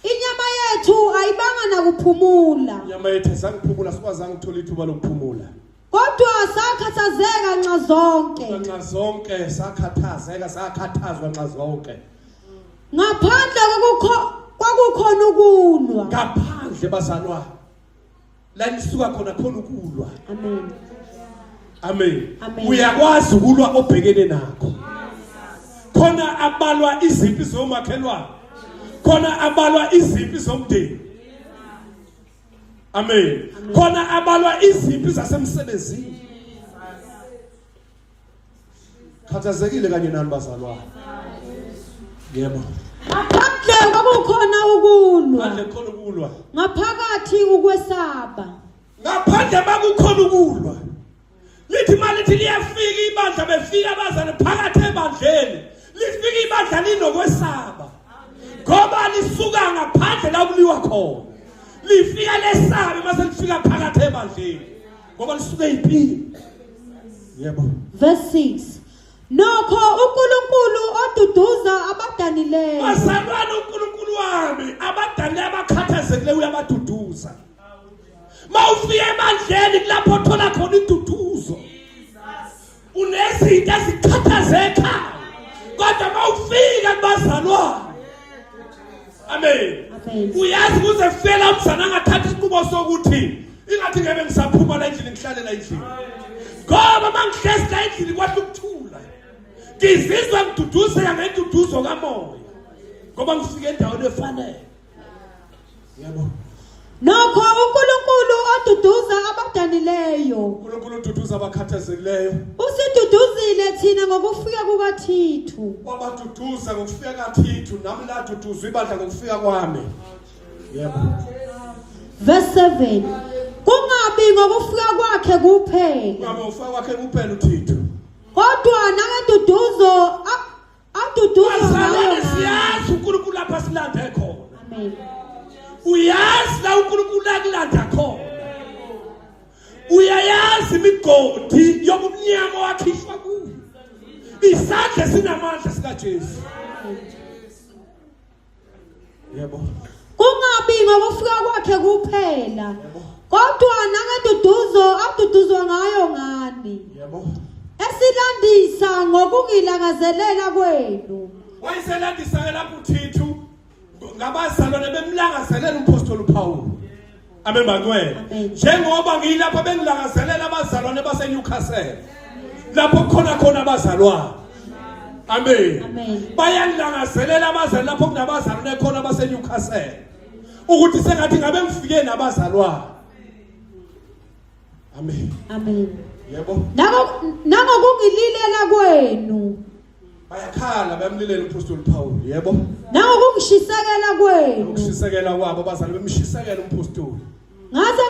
Inyama yethu ayibanga nakuphumula. Inyama yethu asangiphumula sikwazanga ukuthola ithuba lokuphumula. Kodwa sakhathazeka nxa zonke. Nxa zonke sakhathazwa nxa zonke. Ngaphandle kwakukhona ukulwa. Ngaphandle bazalwane. La nisuka khona khona ukulwa. Amen. Amen. Amen. Uyakwazi ukulwa obhekene nakho. Khona abalwa izimpi zomakhelwane. Khona abalwa izimpi zomndeni. Amen. Khona abalwa izimpi zasemsebenzini. Khathazekile kanye nani bazalwane. Yebo. Ngaphandle kwakukhona ukulwa. Ngaphandle khona ukulwa. Ngaphakathi ukwesaba. Ngaphandle bakukhona ukulwa. Lithi malithi liyafika ibandla befika abazane phakathi ebandleni. Lifika ibandla linokwesaba. Ngoba lisuka ngaphandle la kuliwa khona. Lifika lesabe mase lifika phakathi ebandleni. Ngoba lisuka impilo. Yebo. Verse 6. Nokho uNkulunkulu oduduza abadanileyo. Bazalwane uNkulunkulu wami abadani abakhathazekile uyabaduduza. Mawufika ebandleni kulapho thola khona iduduzo. Unezinto ezikhathazeka. Kodwa mawufika kubazalwane. Amen. Uyazi kuze fela umzana angathatha isinqumo sokuthi ingathi ngebe ngisaphuma la endlini ngihlale la endlini. Ngoba mangihlezi la endlini kwathi ukuthula. Ngizizwa ngiduduzeka ngeduduzo kamoya. Ngoba ngifike endaweni efanele. Yebo. Nokho uNkulunkulu oduduza abadanileyo. uNkulunkulu ududuza abakhathazekileyo. Usiduduzile thina ngokufika kukaThithu. Wabaduduza ngokufika kaThithu nami la duduzwa ibandla ngokufika kwami. Yebo. Verse 7. Kungabi ngokufika kwakhe kuphela. Ngabe ufaka kwakhe kuphela uThixo. Kodwa nangenduduzo aduduzo Bazalwane siyazi uNkulunkulu lapha silanda khona. Amen. Uyazi la uNkulunkulu akulanda khona. Uyayazi imigodi yobumnyama wakhishwa kuyo. Isandla sinamandla sika Jesu. Yebo. Kungabi ngokufika kwakhe kuphela. Kodwa nangenduduzo aduduzwa ngayo ngani. Yebo. Esilandisa ngokungilakazelela kwenu. Wayeselandisa ke lapho uThixo ngabazalwane bemlangazelela umpostoli uPaul. Amen bangcwele. Njengoba ngilapha bengilakazelela abazalwane baseNewcastle. Lapho khona abazalwane. Amen. Bayangilangazelela abazalwane lapho kunabazalwane khona baseNewcastle. Ukuthi sengathi ngabe ngifike nabazalwane. Amen. Yebo. Nangokungililela kwenu. Bayakhala bayamlilela umpostoli Paul. Yebo. Nangokungishisekela kwenu. Ukushisekela kwabo abazalwane bemshisekela umpostoli. Ngaze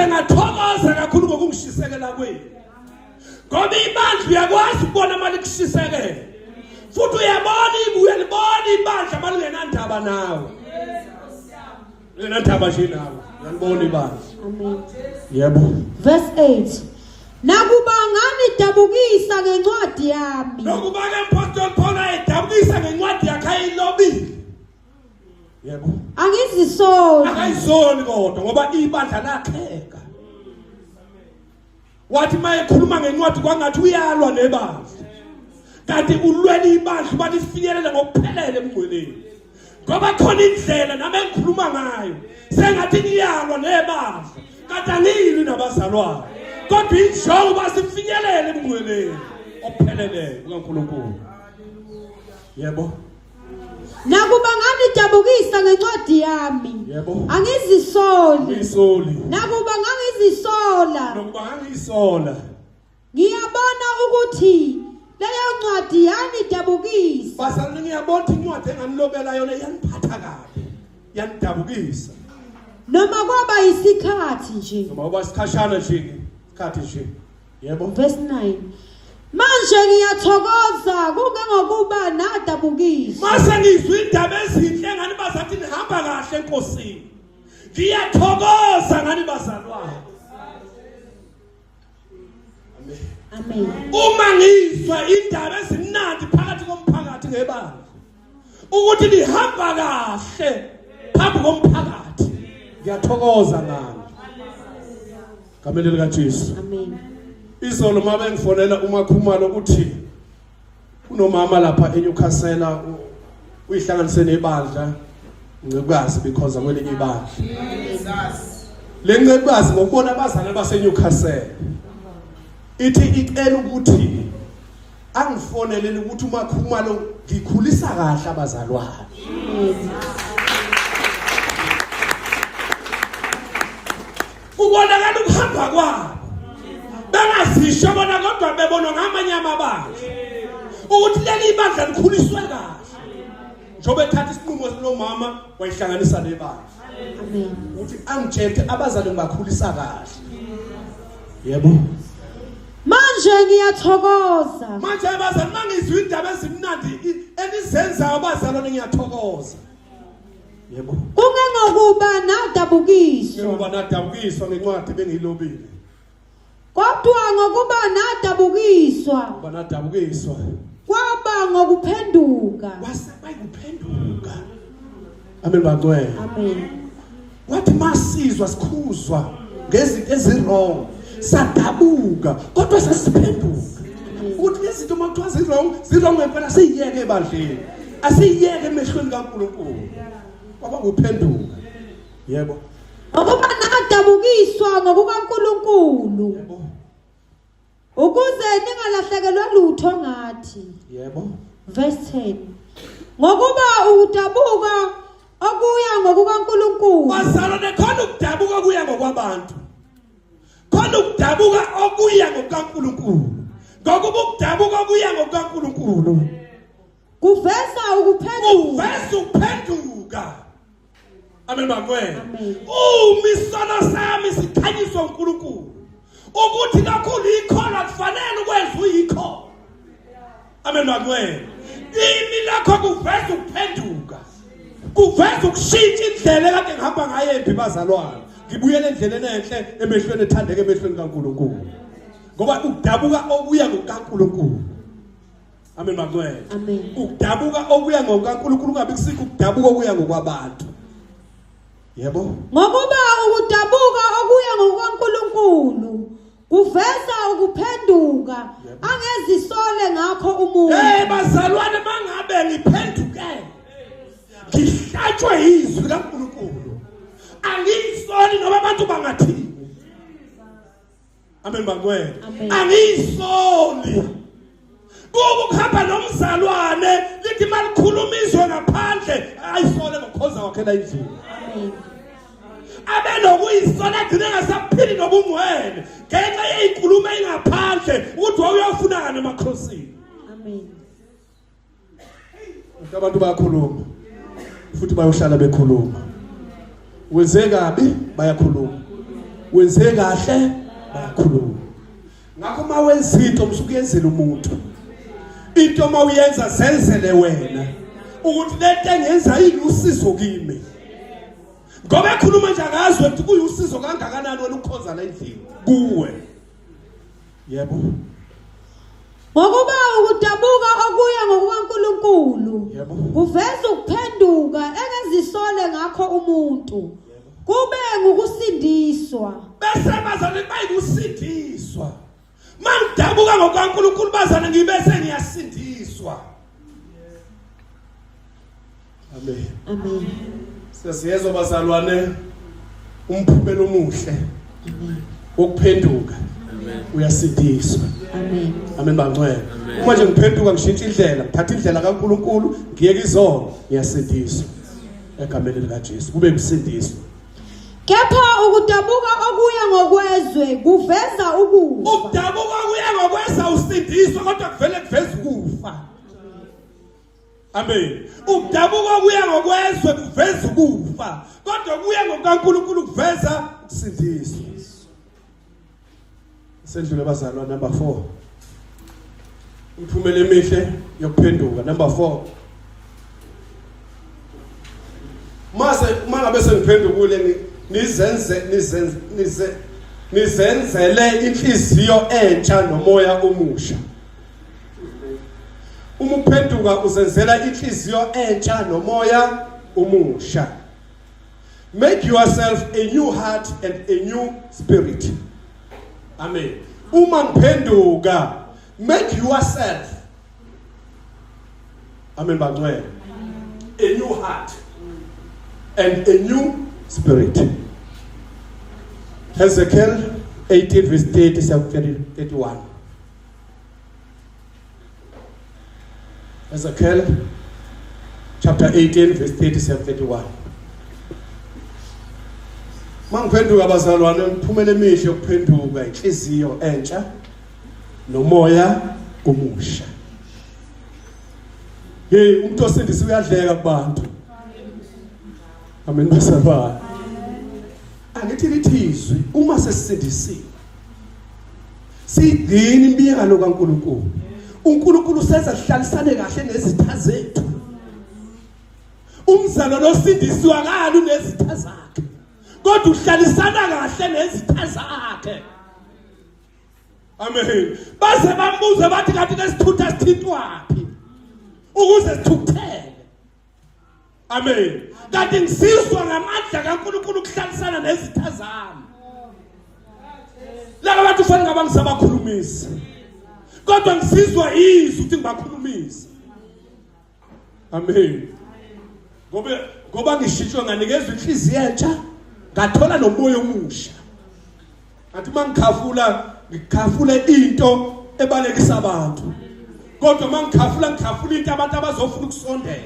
ngathokoza kakhulu ngokungishisekela kwenu. Ngoba ibandla uyakwazi ukubona mali kushisekela. Futhi uyalibona ibandla malingenandaba nawe. Linandaba nje nawe. Uyalibona ibandla. Amen. Yebo. Verse 8. Nakuba nganidabukisa ngencwadi yami. Nokuba ke umpostoli Paul ayidabukisa ngencwadi yakhe ayilobile. Yebo. Angizisoli. Akayizoni kodwa ngoba ibandla lakheka. Wathi mayekhuluma ngencwadi kwangathi uyalwa nebandla. Kanti ulwela ibandla bathi sifinyelele ngokuphelele emgcweleni. Ngoba khona indlela nami engikhuluma ngayo. Sengathi ngiyalwa nebandla. Kanti angilwi nabazalwane. Kodwa injongo sifinyelele emgcweleni ophelele kuNkulunkulu. Yebo. Nakuba nganidabukisa ngencwadi yami. Yebo. Angizisoli. Nakuba ngangizisola. Ngiyabona ukuthi leyo ncwadi yanidabukisa. Bazalwane ngiyabona incwadi enganilobela yona yaniphatha kabi. Yanidabukisa. Noma kwaba isikhathi nje. Noma kwaba isikhashana nje. Isikhathi nje. Yebo. Verse 9. Manje ngiyathokoza kungengokuba nadabukisa. Mase ngizwe indaba ezinhle ngani bazathi nihamba kahle enkosini. Ngiyathokoza ngani bazalwane. Amen. Uma ngizwa indaba ezimnandi phakathi komphakathi ngebandla ukuthi lihamba kahle phambi komphakathi ngiyathokoza ngani. Ngameni lika Jesu. Amen. Izolo mabe ngifonela uMakhumalo ukuthi kunomama lapha eNewcastle uyihlanganise nebandla ngcekazi because akwelinye ibandla. Le ngcekazi ngokubona abazalwane baseNewcastle ithi icela ukuthi angifonelele ukuthi uMakhumalo ngikhulisa kahle abazalwane. Kubonakala ukuhamba kwabo. Bangazisho bona kodwa bebona ngamanye amabandla ukuthi leli ibandla likhuliswe kahle. Njobe ethatha isinqumo sinomama wayihlanganisa nebandla. Amen. Uthi angitshele abazalwane bakhulisa kahle. Yebo. Manje ngiyathokoza. Manje abazalwane mangizwe indaba ezimnandi enizenza abazalwane ngiyathokoza. Yebo. Kungengokuba nadabukiswa. Ngoba nadabukiswa ngencwadi bengilobile. Kodwa ngokuba nadabukiswa. Ngoba nadabukiswa. Kwaba ngokuphenduka. Wasebayikuphenduka. Amen bangcwele. Amen. Wathi masizwa sikhuzwa ngezinto ezirong sadabuka kodwa sasiphenduka. Ukuthi izinto makuthiwa zirong ngempela siyiyeke ebandleni. Asiyiyeke emehlweni kaNkulunkulu. Kwaba nguphenduka. Yebo. Ngokuba nadabukiswa ngokukaNkulunkulu. Yebo. Ukuze ningalahlekelwe lutho ngathi. Yebo. Verse 10. Ngokuba udabuka okuya ngokukaNkulunkulu. Bazalwane khona ukudabuka kuya ngokwabantu. Khona ukudabuka okuya ngokukaNkulunkulu. Ngokuba ukudabuka kuya ngokukaNkulunkulu. Kuveza ukuphenduka. Kuveza ukuphenduka. Amen bakwena. Amen. Isono sami sikhanyiswa uNkulunkulu. Ukuthi kakhulu ikhola kufanele ukwenza uyikho. Amen bakwena. Imi lakho kuveza ukuphenduka. Kuveza ukushintsha indlela ekade ngihamba ngayo emphi bazalwane. Ngibuyele endleleni enhle emehlweni ethandeke emehlweni kaNkulunkulu. Ngoba ukudabuka obuya ngokaNkulunkulu. Amen bakwena. Amen. Ukudabuka obuya ngokaNkulunkulu kungabi kusikho ukudabuka okuya ngokwabantu. Yebo. Ngokuba ukudabuka okuya ngokaNkulunkulu kuveza ukuphenduka angezisole ngakho umuntu. Bazalwane mangabe ngiphenduke. Ngihlatshwe izwi kaNkulunkulu. Angiyisoli noma abantu bangathini. Amen bakwena. Angiyisoli. Kuba ukuhamba nomzalwane lithi malikhulumizwe ngaphandle ayisole ngokhoza wakhe la endlini. Amen. Abe nokuyisola agcine ngasaphili nobungcwele ngenxa yezinkulumo engaphandle ukuthi uyofuna ngane emakhosini. Amen. Abantu bayakhuluma futhi bayohlala bekhuluma. Wenze kabi bayakhuluma. Wenze kahle bayakhuluma. Ngakho mawenza into msukuyenzela umuntu. Into mawuyenza zenzele wena. Ukuthi lento engenza ilusizo kimi. Ngoba ekhuluma nje akazwe ukuthi kuyusizo kangakanani wena ukukhoza la endlini kuwe. Yebo. Ngokuba ukudabuka okuya ngokaNkulunkulu kuveza ukuphenduka engezisole ngakho umuntu. Kube ngokusindiswa. Bese bazane bayikusindiswa. Mangidabuka ngokaNkulunkulu bazane ngibese ngiyasindiswa. Amen. Amen. Siyezwa bazalwane umphumela omuhle wokuphenduka. Amen. Uyasindiswa. Amen. Amen bangcwele. Uma nje ngiphenduka ngishintsha indlela, ngithatha indlela kaNkulunkulu, ngiyeke izono, ngiyasindiswa. Egameni lika Jesu kube umsindiswa. Kepha ukudabuka okuya ngokwezwe kuveza ukufa. Ukudabuka kuya ngokwezwe usindiswa kodwa kuvele kuveza ukufa. Amen. Ukudabuka kuya ngokwezwe kuveza ukufa kodwa kuya ngokaNkulunkulu kuveza ukusindiswa. Sendlule bazalwa number 4. Umphumela emihle yokuphenduka number 4. Mangabe sengiphendukule nizenzele inhliziyo entsha nomoya omusha. Uma uphenduka uzenzela inhliziyo entsha nomoya omusha. Make yourself a new heart and a new spirit. Amen. Uma ngiphenduka, make yourself. Amen bangcwele. A new heart and a new spirit. Ezekiel 18 verse 31. Ezekiel chapter 18 verse 31. Mangiphenduka bazalwane umphumela emihle yokuphenduka inhliziyo entsha nomoya omusha. Hey umuntu osindisa uyadleka kubantu. Amen basaba. Angithi lithizwe uma sesisindisiwe. Sidini imiyalo kaNkulunkulu. uNkulunkulu usenza sihlalisane kahle nezitha zethu. Umzalo losindiswa kani nezitha zakhe. Kodwa uhlalisana kahle nezitha zakhe. Amen. Base bambuze bathi kanti lesithutha sithintwaphi? Ukuze sithukuthele. Amen. Kanti ngisizwa ngamandla kaNkulunkulu ukuhlalisana nezitha zami. Laba bantu fanele ngabangisabakhulumisa. Kodwa ngisizwa izwi ukuthi ngibakhulumisa. Amen. Ngoba ngishitshwe nganikezwe inhliziyo entsha, ngathola nomoya omusha. Kanti mangikhafula into ebalekisa abantu. Kodwa mangikhafula into abantu abazofuna ukusondela.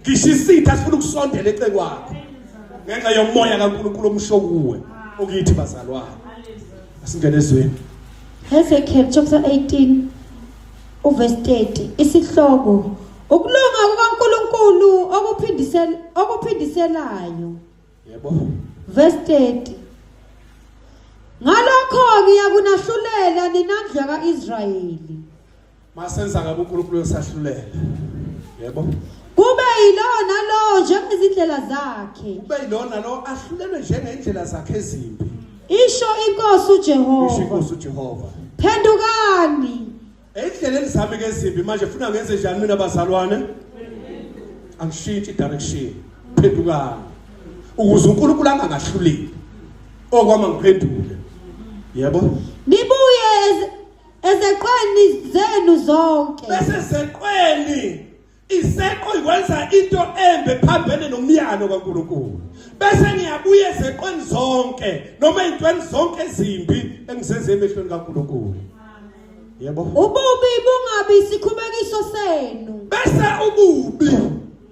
Ngishisitha sifuna ukusondela eceleni kwakho. Ngenxa yomoya kaNkulunkulu omsho kuwe okithi bazalwane. Asingene ezweni. Ezekiel chapter 18 verse 30 isihloko ukulunga kukaNkulunkulu okuphindiselayo Yebo. Verse 30. Ngalokho ngiyakunahlulela ninandla kaIsrayeli. Masenza ngabe uNkulunkulu yosahlulela. Yebo. Kube yilona lo njengezindlela zakhe. Kube yilona lo ahlulelwe njengendlela zakhe ezimbi. Isho inkosi uJehova. Isho inkosi uJehova. Phendukani. Endleleni zami kezimbi manje ufuna ngenze njani mina bazalwane? Angishintshi direction. Phendukani. Ukuze uNkulunkulu angangahluleli. Okwama ngiphendule. Yebo. Nibuye ezeqweni zenu zonke. Bese zeqweni iseqo ikwenza into embe phambene nomyalo kaNkulunkulu. Bese ngiyabuya ezeqweni zonke noma izintweni zonke ezimbi engizenze emehlweni kaNkulunkulu. Yebo. Ububi bungabi isikhubekiso senu. Bese ububi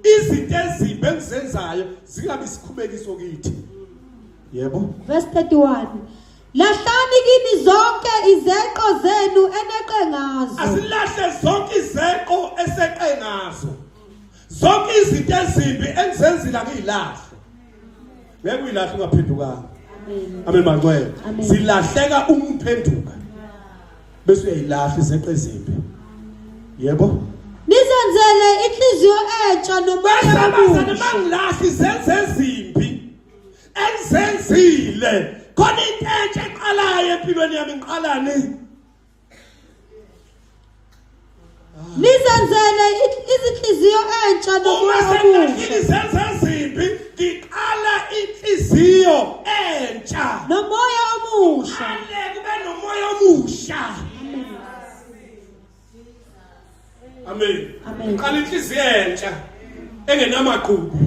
izinto ezimbi engizenzayo zingabi isikhubekiso kithi. Yebo. Verse 31. Lahlani kini zonke izeqo zenu eneqe ngazo. Asilahle zonke izeqo eseqe ngazo. Zonke izinto ezimbi engizenzile ngiyilahle. Ngeke uyilahle ungaphendukanga. Amen mangcwele. Zilahleka umphenduka. Bese uyayilahla izeqo ezimbi. Yebo. Nizenzele inhliziyo entsha nomoya omusha. Mangilahla izenzo ezimbi engizenzile. Khona into entsha eqalayo empilweni yami ngiqalani? Nizenzele izinhliziyo entsha nomoya omusha. Izenzo ezimbi ngiqala inhliziyo entsha Nomoya omusha. kube nomoya omusha. Amen. Amen. Qala inhliziyo entsha engenamaqhubu.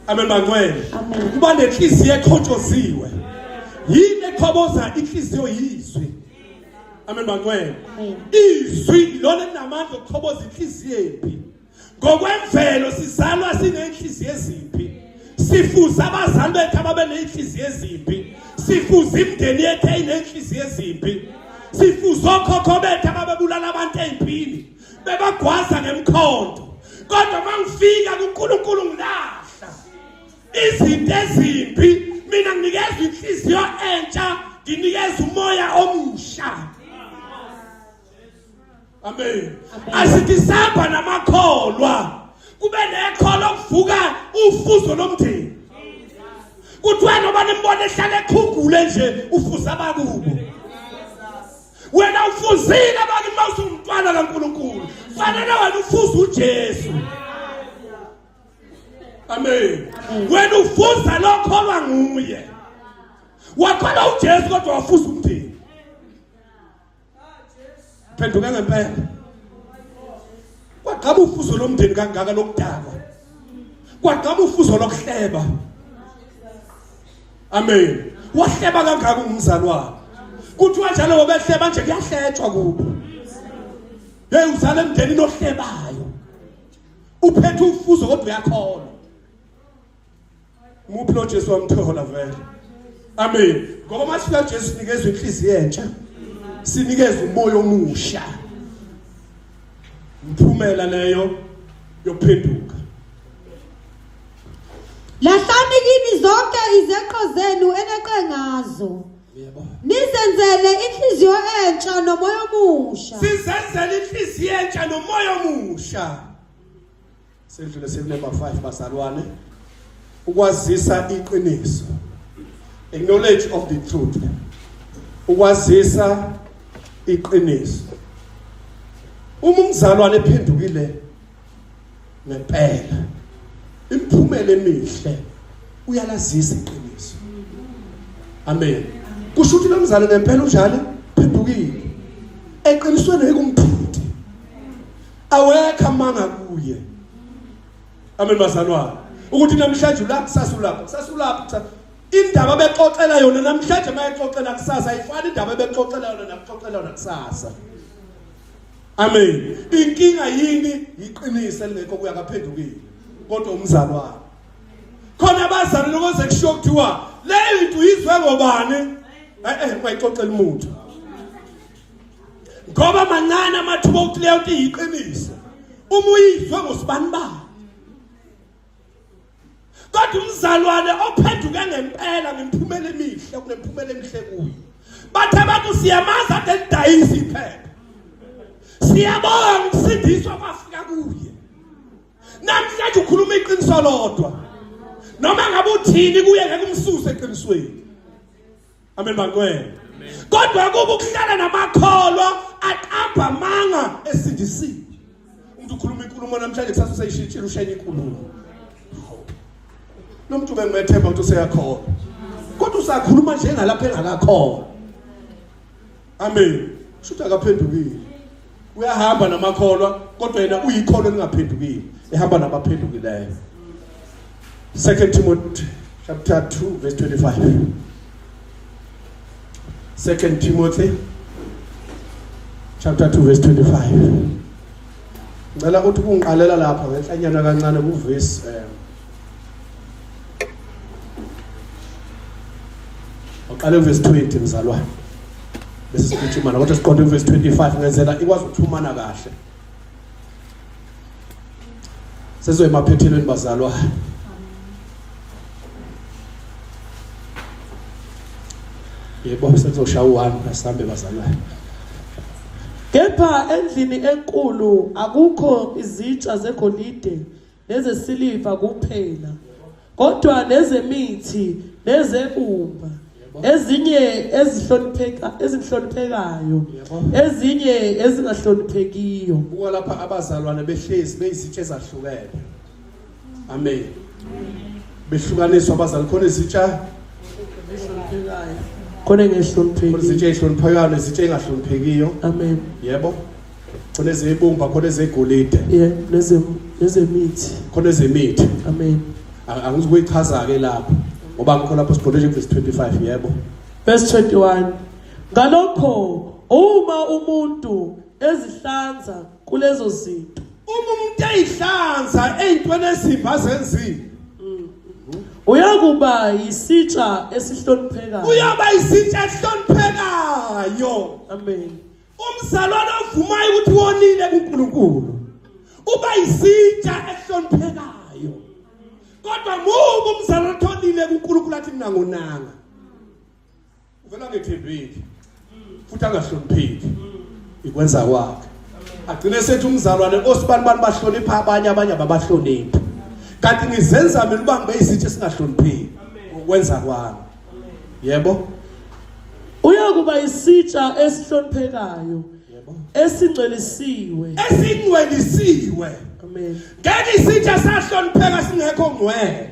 Amen mangcwele. Amen. Kuba nenhliziyo ekhotshoziwe. Yini ekhoboza inhliziyo yizwi. Amen mangcwele. Izwi lona linamandla okukhoboza inhliziyo embi. Ngokwemvelo sizalwa sinenhliziyo ezimbi. Sifuza abazali bethu ababenenhliziyo ezimbi. Sifuza imindeni yethu enenhliziyo ezimbi. Sifuza okhokho bethu ababebulala abantu empini. Bebagwaza ngemkhonto. Kodwa mangifika kuNkulunkulu ngilahla izinto ezimbi. Mina nginikeza inhliziyo entsha, nginikeza umoya omusha. Amen. Asithi samba namakholwa kube nekholo okuvuka ufuzo lomndeni. Kuthi wena oba nimbone ehlala ekhugule nje ufuza abakubo. Wena ufuzile abaki mawuthi umntwana kaNkulunkulu. Fanele wena ufuze uJesu. Amen. Wena ufuza lokholwa nguye. Wakholwa uJesu kodwa wafuza umndeni. Phenduka ngempela. Kwaqaba ufuzo lomndeni kangaka lokudakwa. Kwaqaba ufuzo lokuhleba. Amen. Wahleba kangaka umzalwane. Kuthiwa njalo ngobehleba nje kuyahletshwa kubo. Hey uzale emndenini ohlebayo. Uphethe ufuzo kodwa uyakholwa. Umuphi lo Jesu wamthola vele. Amen. Ngoba masifika Jesu sinikeza inhliziyo entsha. Sinikeza umoya omusha. Mphumela leyo yophenduka. Lahlani kini zonke izeqo zenu eneqe ngazo. Yebo. Nizenzele inhliziyo entsha nomoya omusha. Sizenzele inhliziyo entsha nomoya omusha. Sendlule number 5 bazalwane. Ukwazisa iqiniso. A knowledge of the truth. Ukwazisa iqiniso. Uma umzalwane ephendukile ngempela, imphumela emihle uyalazisa iqiniso. Amen. Kusho ukuthi lo mzalwane ngempela unjalo phendukile. Eqinisweni ekumphindi. Awekho amanga kuye. Amen bazalwane. Ukuthi namhlanje la kusasa ulapha, kusasa ulapha. Indaba bexoxela yona namhlanje mayexoxela kusasa ayifani indaba bexoxela yona nakuxoxela yona kusasa. Amen. Inkinga yini iqiniso elingekho kuya kaphendukile kodwa umzalwane. Khona abazali lokuze kusho kuthiwa le into izwe ngobani? Mayixoxela umuntu. Ngoba mancane amathuba okuthi leyo nto iyiqiniso. Uma uyizwe ngosibani ba. Kodwa kodwa umzalwane ophenduke ngempela ngemiphumela emihle kunemiphumela emihle kuye bathe abantu siyamaza ade lidayisa iphepha siyabonga ukusindiswa kwafika kuye namhlanje ukhuluma iqiniso lodwa noma ngabe uthini kuye ngeke umsuse eqinisweni amen bankwena kodwa kuba ukuhlala namakholwa aqamba manga esindisile umuntu ukhuluma inkulumo namhlanje kusasa useyishintshile ushaya inkulumo lo muntu bengimethemba ukuthi useyakholwa kodwa usakhuluma njengalapha engakakholwa amen shutha akaphendukile uyahamba namakholwa kodwa yena uyikholo elingaphendukile ehamba nabaphendukileyo 2 Timothy chapter 2 verse 25 2 Timothy chapter 2 verse 25 ngicela ukuthi kungiqalela lapha ngenhlanyana kancane ku verse uqale verse 20 mzalwane bese sikhuluma kodwa siqonde verse 25 ngenzela ikwazi ukuthumana kahle sezo emaphethelweni bazalwa yebo sezoshaya u1 asambe bazalwa Kepha endlini enkulu akukho izitsha zegolide nezesiliva kuphela kodwa nezemithi nezebumba ezinye ezihloniphekayo ezinye ezingahloniphekiyo buka lapha abazalwane behlezi beyizitshe ezahlukene amen behlukaniswa abazalwane khona izitsha ezihloniphekayo khona engehlonipheki izitshe ezihloniphekayo nezitshe engahloniphekiyo amen yebo khona ezebumba khona ezegolide nezemithi khona ezemithi amen angizokuyichaza ke lapho ngoba ngikho lapho siqonde verse 25 yebo verse 21 ngalokho uma umuntu ezihlanza kulezo zinto umuntu eyihlanza ezintweni ezimba zenzile uyakuba yisitsha esihloniphekayo uyaba yisitsha esihloniphekayo amen umzalwane ovumayo ukuthi wonile kuNkulunkulu uba yisitsha esihloniphekayo kodwa mubu umzalwane othonile kuNkulunkulu athi mina ngonanga uvela ngethembeki futhi angahlonipheki ikwenza kwakhe agcine sethi umzalwane osibani bahlonipha abanye ababahloniphi kanti ngizenza mina uba ngibe yisitsha esingahlonipheki ukwenza kwami yebo uyakuba yisitsha esihloniphekayo esingcwelisiwe amen ngeke isitsha sahlonipheka singekho ngcwele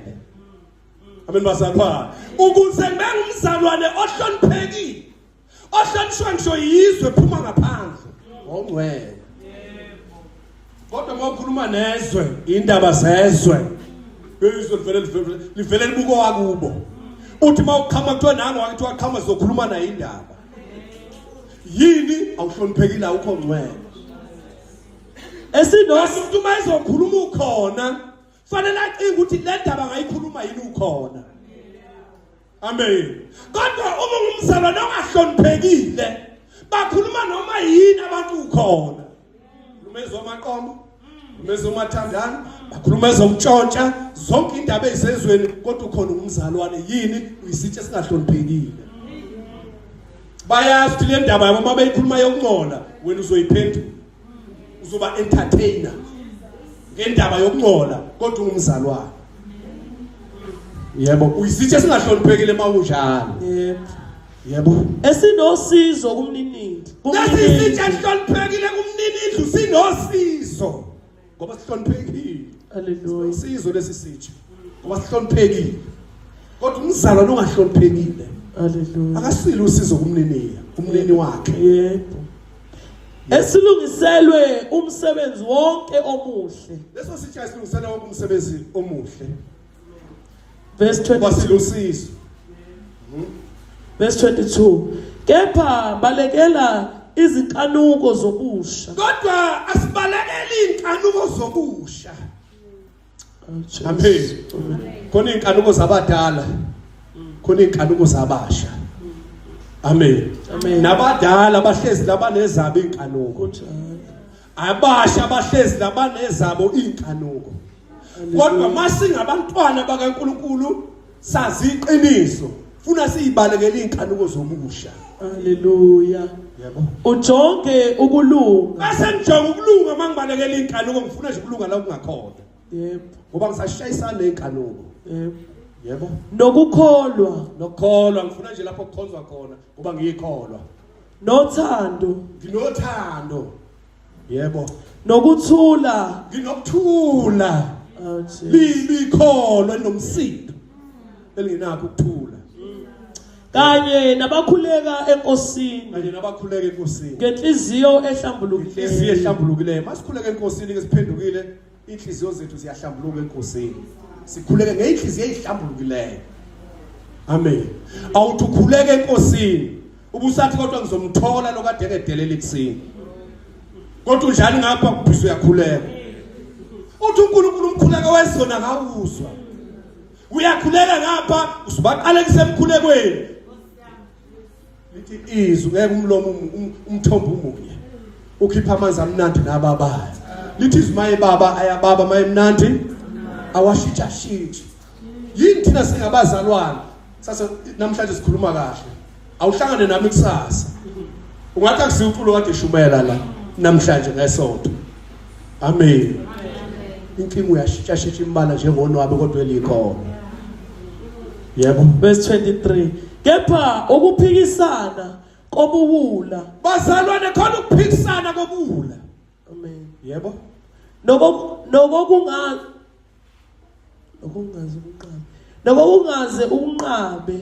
amen bazalwane ukuze ngibe ngumzalwane ohloniphekile ohlonishwa ngisho yizwe phuma ngaphandle ongcwele kodwa mawukhuluma nezwe indaba zezwe izwe livele libuko wakubo uthi mawukhama kuthiwa nangu wakithi waqhama zokhuluma nayo indaba yini awuhloniphekile awukho ngcwele umuntu mayezokhuluma ukhona fanele acinge ukuthi le ndaba ngayikhuluma yini ukhona amen kodwa uma ngumzalwane ongahloniphekile bakhuluma noma yini abantu ukhona lumezwe amaqomo lumezwe umathandana bakhuluma ezomtshontsha zonke indaba ezizezweni kodwa ukhona umzalwane yini uyisitshe singahloniphekile bayazi ukuthi le ndaba yabo mabeyikhuluma yokungcola wena uzoyiphendula uzoba entertainer ngendaba yokungcola kodwa ungumzalwane yebo uyisitshe singahloniphekile mawunjalo yebo esinosizo kumninindlu nasisitshe sihloniphekile kumninindlu sinosizo ngoba sihloniphekile haleluya usizo lesisitshe ngoba sihloniphekile kodwa umzalwane ongahloniphekile haleluya akasile usizo kumnini wakhe yebo esilungiselwe umsebenzi wonke omuhle leso sitsha silungiselwe wonke umsebenzi omuhle verse 22 basilusizo verse 22 kepha balekela izinkanuko zobusha kodwa asibalekeli inkanuko zobusha amen khona inkanuko zabadala khona inkanuko zabasha amen nabadala bahlezi labanezabo inkanuko abasha bahlezi labanezabo inkanuko kodwa masingabantwana bakaNkulunkulu sazi iqiniso funa siyibalekele inkanuko zobusha. Hallelujah. Yebo. Ujonge ukulunga. Base ngijonga ukulunga mangibalekele inkanuko ngifuna nje ukulunga la kungakhona. Yebo. Ngoba ngisashayisana nenkanuko. Yebo. Yebo. Nokukholwa. Nokholwa ngifuna nje lapho kukhonzwa khona ngoba ngiyikholwa. Nothando. Nginothando. Yebo. Nokuthula. Nginokuthula. Likholwa nomsindo. Belingenakho ukuthula. Kanye nabakhuleka enkosini. Kanye nabakhuleka enkosini. Ngenhliziyo ehlambulukileyo. Inhliziyo ehlambulukileyo. Masikhuleka enkosini ke siphendukile, inhliziyo zethu ziyahlambuluka enkosini. Sikhuleke ngeinhliziyo ehlambulukileyo. Amen. Awuthukhuleke enkosini. Ubusathi kodwa ngizomthola lokade edelela ekuseni. Kodwa unjani ngapha kubhizo uyakhuleka. Uthi uNkulunkulu umkhuleko wezona ngawuzwa. Uyakhuleka ngapha usubaqala kusemkhulekweni. Lithi izwi ngeke umlomo umthombo umunye. Ukhipha amanzi amnandi nababayo. Lithi izwi maye baba ayababa maye mnandi awashitsha shitsha. Yini thina singabazalwane sasa namhlanje sikhuluma kahle. Awuhlangane nami kusasa. Ungathi akusiwuculo kade shumela la namhlanje ngesonto. Amen. Inkinga uyashitsha shitsha imbala njengonwabe kodwa elikhona. Yebo. Verse 23. Kepha ukuphikisana kobuwula. Bazalwane khona ukuphikisana kobuwula. Amen. Yebo. Nokungaze ukunqabe.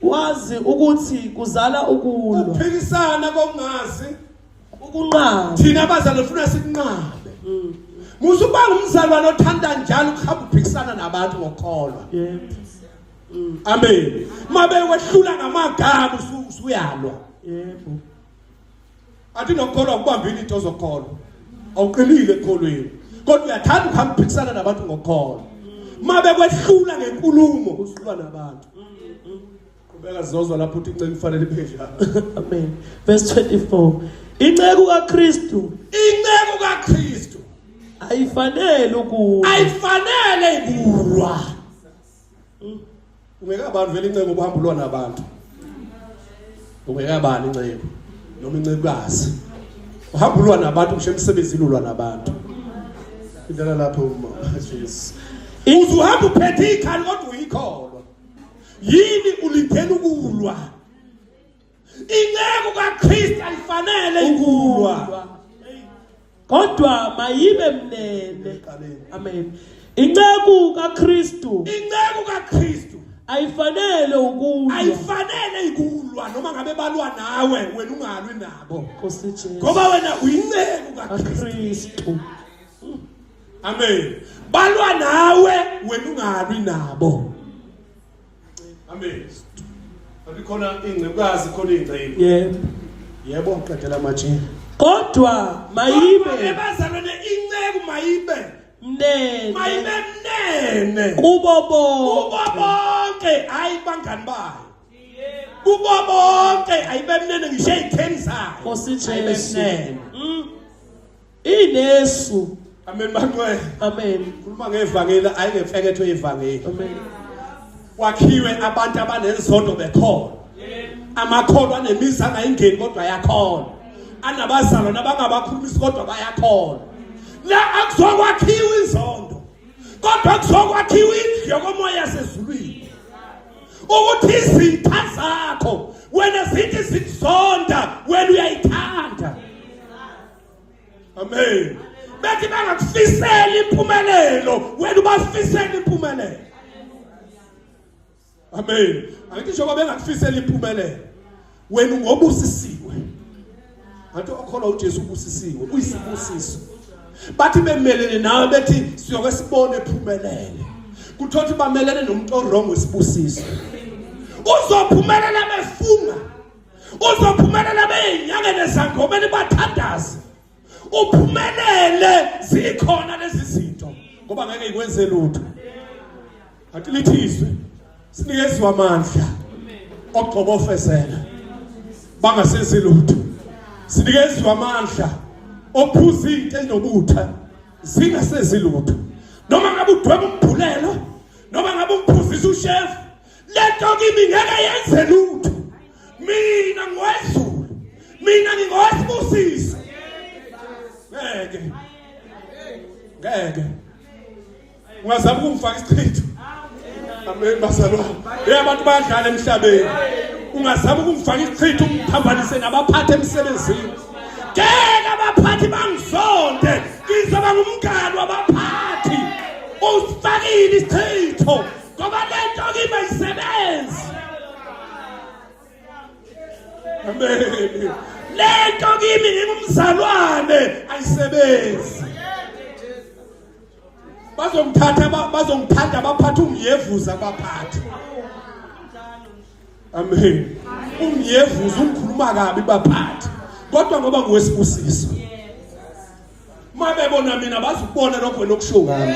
Wazi ukuthi kuzala ukulwa. Ukuphikisana kokungazi ukunqabe. Thina abazalwane ufuna sikunqabe. Musuba umzalwane othanda njalo ukuhamba uphikisana nabantu ngokholwa. Yebo. Amen. Mabe wehlula ngamagama usuyalwa. Yebo. Athi nokholwa ukubambile into zokholwa. Awuqinile ekholweni. Kodwa uyathanda ukuhamba uphikisana nabantu ngokholwa. Mabe wehlula ngenkulumo usulwa nabantu. Kubeka zozwa lapho uthi inceke kufanele iphezulu. Amen. Verse 24. Inceku kaKristu. Inceku kaKristu. Ayifanele ukulwa. Ayifanele ukulwa. Ungeka abantu vele inceke obuhambulwa nabantu. Ungeka bani inceke noma incekukazi. Uhambulwa nabantu kusho emsebenzini ulwa nabantu. Indlela lapho uma Jesus. Uzuhamba uphethe ikhali kodwa uyikholwa. Yini ulithela ukulwa? Inceku kaKristu ayifanele ukulwa. Kodwa mayibe mnene. Amen. Inceku kaKristu. Inceku kaKristu ayifanele ukulwa. Ayifanele ikulwa noma ngabe balwa nawe wena ungalwi nabo. Nkosi Jesu. Ngoba wena uyinceku kaKristu. Amen. Balwa nawe wena ungalwi nabo. Amen. Akukhona ingcekukazi khona ingcebo. Yebo. Yebo ngiqedela manje. Kodwa mayibe ebazalwane inceku mayibe mnene. Mayibe mnene. Kubo bonke hayi bangani bayo. Kubo bonke ayibe mnene ngisho ezitheni zayo. Nkosi Jesu. Inesu. Amen bangcwele. Amen. Khuluma ngevangeli ayingefeketho yevangeli. Amen. Wakhiwe abantu abanezondo bekhona. Amakholwa anemizi angayingeni kodwa ayakholwa. Anabazalwane abangabakhulumisi kodwa bayakhona. La akuzokwakhiwa izondo. Kodwa akuzokwakhiwa indlu yomoya yasezulwini. Ukuthi izitha zakho wena zithi zikuzonda wena uyayithanda. Amen. Bethi bangakufisela impumelelo wena ubafisela impumelelo. Amen. Angithi njengoba bengakufisela impumelelo wena ngobusisiwe. Anti okholwa uJesu ubusisiwe uyisibusiso. Bathi bemelene nawe bethi siyoke sibone ephumelele. Kuthothi bamelene nomuntu orong wesibusiso. Uzophumelela befunga. Uzophumelela beyinyangene zangomeni bathandaza. Uphumelele zikhona lezi zinto ngoba ngeke ikwenze lutho. Athi lithizwe sinikezwe amandla ogcoba ofezela bangasenzi lutho. Sinikezwe amandla ophuza into enobutha zingasenzi lutho. Noma udweba umbhulelo noma ngabe umphuzisa uchef lento kimi ngeke yenze lutho mina ngowezulu mina ngingowesibusiso ngeke ungazama ukungifaka isichitho amen bazalwane abantu bayadlala emhlabeni ungazama ukungifaka isichitho ungiphambanise nabaphathi emsebenzini ngeke abaphathi bangizonde ngizoba ngumngane wabaphathi usifakile isichitho ngoba lento kimi ayisebenzi amen lento kimi ngingumzalwane ayisebenzi bazongithanda abaphathi umyevuza abaphathi amen umyevuza ungikhuluma kabi baphathi kodwa ngoba ngowesibusiso mabebona mina bazukubona lokho wena okusho ngami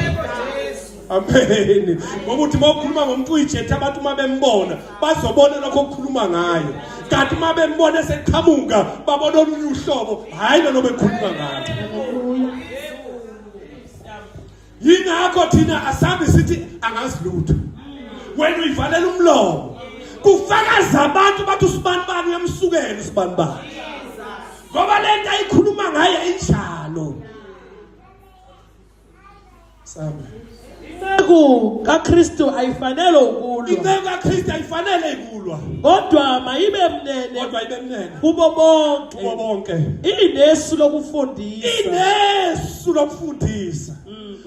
amen ngoba uthi mawukhuluma ngomuntu uyijethe abantu mabembona bazobona lokho okukhuluma ngayo kanti mabembona eseqhamuka babona olunye uhlobo hayi lo bekhuluma ngathi yingakho thina asabe sithi angazilutho wena uyivalela umlomo kufakaza abantu bathi usibani bani uyamsukela usibani bani ngoba lento ayikhuluma ngayo injalo sabe Inceku kaKristu ayifanele ukulwa. Inceku kaKristu ayifanele ikulwa. Kodwa mayibe mnene. Kubo bonke. Inesu lokufundisa.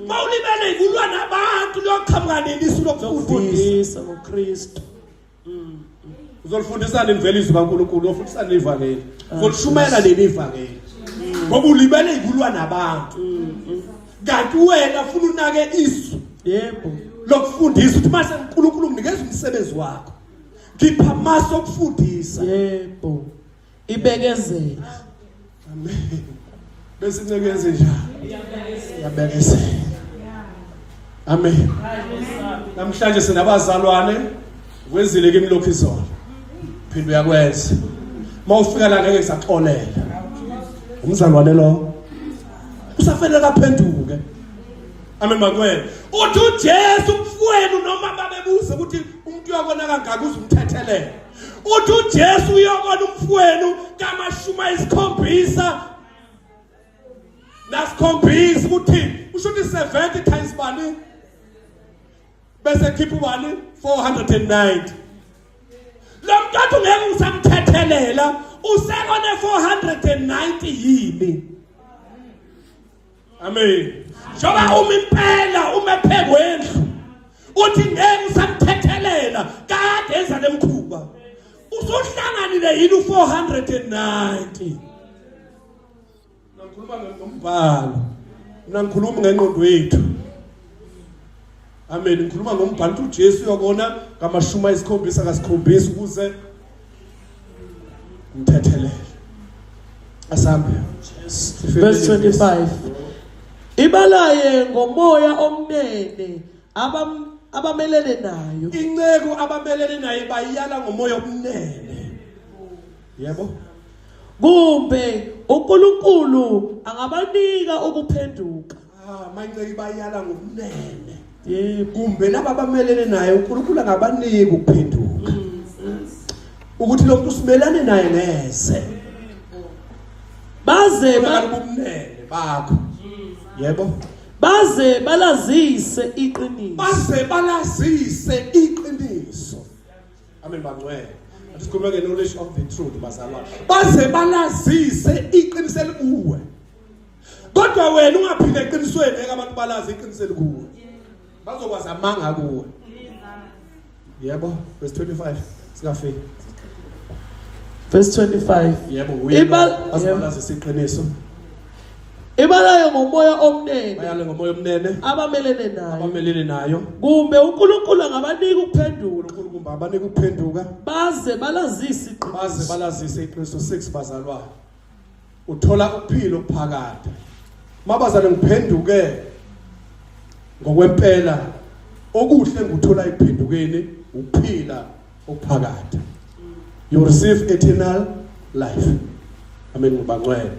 Mawulibele ikulwa nabantu loqhamuka nesu lokufundisa ngoKristu. Uzolifundisa niveliso kaNkulunkulu, ufundisa nevangeli. Uzolishumayela lelivangeli. Ngoba ulibele ikulwa nabantu. Kanti wena ufuna unake isu. Yebo. Lokufundisa uthi mase uNkulunkulu unikeza umsebenzi wakho. Ngipha maso okufundisa. Yebo. Ibekezela. Amen. Bese ncekeze njalo. Iyabekezela. Amen. Namhlanje sinabazalwane wenzile kimi lokho izolo. Phinde uyakwenza. Mawufika la ngeke ngisaxolela. Umzalwane lo usafanele kaphenduke. Amen makwena. Uthi uJesu mfowenu noma babebuza ukuthi umuntu uyabona kangaka uzumthethelela. Uthi uJesu uyabona umfowenu kamashuma isikhombisa. Nasikhombisa ukuthi usho ukuthi 70 times bani? Bese khipha bani? 490. Lo mntwana ngeke usamthethelela usekone 490 yini? Amen. Joba umimpela umephekwendu. Uthi ngeke usamthethelela kade eza lemkhuba. Usohlanganile yini u490. Nakhuluma ngombhalo. Mina ngikhuluma ngengqondo yethu. Amen. Ngikhuluma ngombhalo ukuthi uJesu uyabona ngamashuma isikhombisa kasikhombisa ukuze umthethelele. Asambe. Verse 25. Ibalaye ngomoya omnene abamelene nayo. Inceku abamelene nayo bayiyala ngomoya omnene. Yebo. Kumbe uNkulunkulu angabanika ukuphenduka. Manje bayiyala ngomnene. Yebo. Kumbe laba abamelene naye uNkulunkulu angabanika ukuphenduka. Ukuthi lo muntu simelane naye ngeze. Baze balubumnene bakho. Yebo. Baze balazise iqiniso. Amen bangcwele. Asikhuluma ke knowledge of the truth bazalwane. Baze balazise iqiniso elikuwe. Kodwa wena ungaphile eqinisweni eke abantu balazi iqiniso elikuwe. Bazokwazi amanga kuwe. Yebo. Verse 25 sikafika. Verse 25. Yebo asibalazi iqiniso. Ibalayo ngomoya omnene. Bayale ngomoya omnene. Abamelene nayo. nayo. Kumbe uNkulunkulu angabanika ukuphenduka. uNkulunkulu abanika ukuphenduka. Baze balazise iqiniso 6 bazalwane. Uthola uphilo phakade. Mabazane ngiphenduke ngokwempela okuhle nguthola iphendukeni uphila okuphakade. You receive eternal life. Amen ngibangcwele.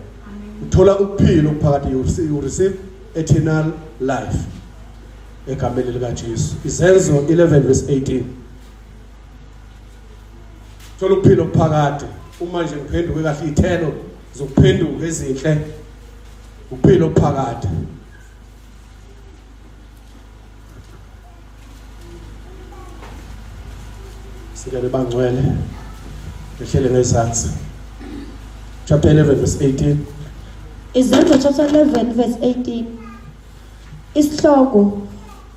Uthola ukuphila okuphakade you receive eternal life. egameni lika Jesu. Izenzo 11 verse 18. Thola ukuphila okuphakade. Uma nje ngiphenduke kahle ithelo zokuphenduka ezinhle. Ukuphila okuphakade. Sikele bangcwele. Behlele ngezansi. Chapter 11 verse 18. Izenzo chapter 11 verse 18. Isihloko.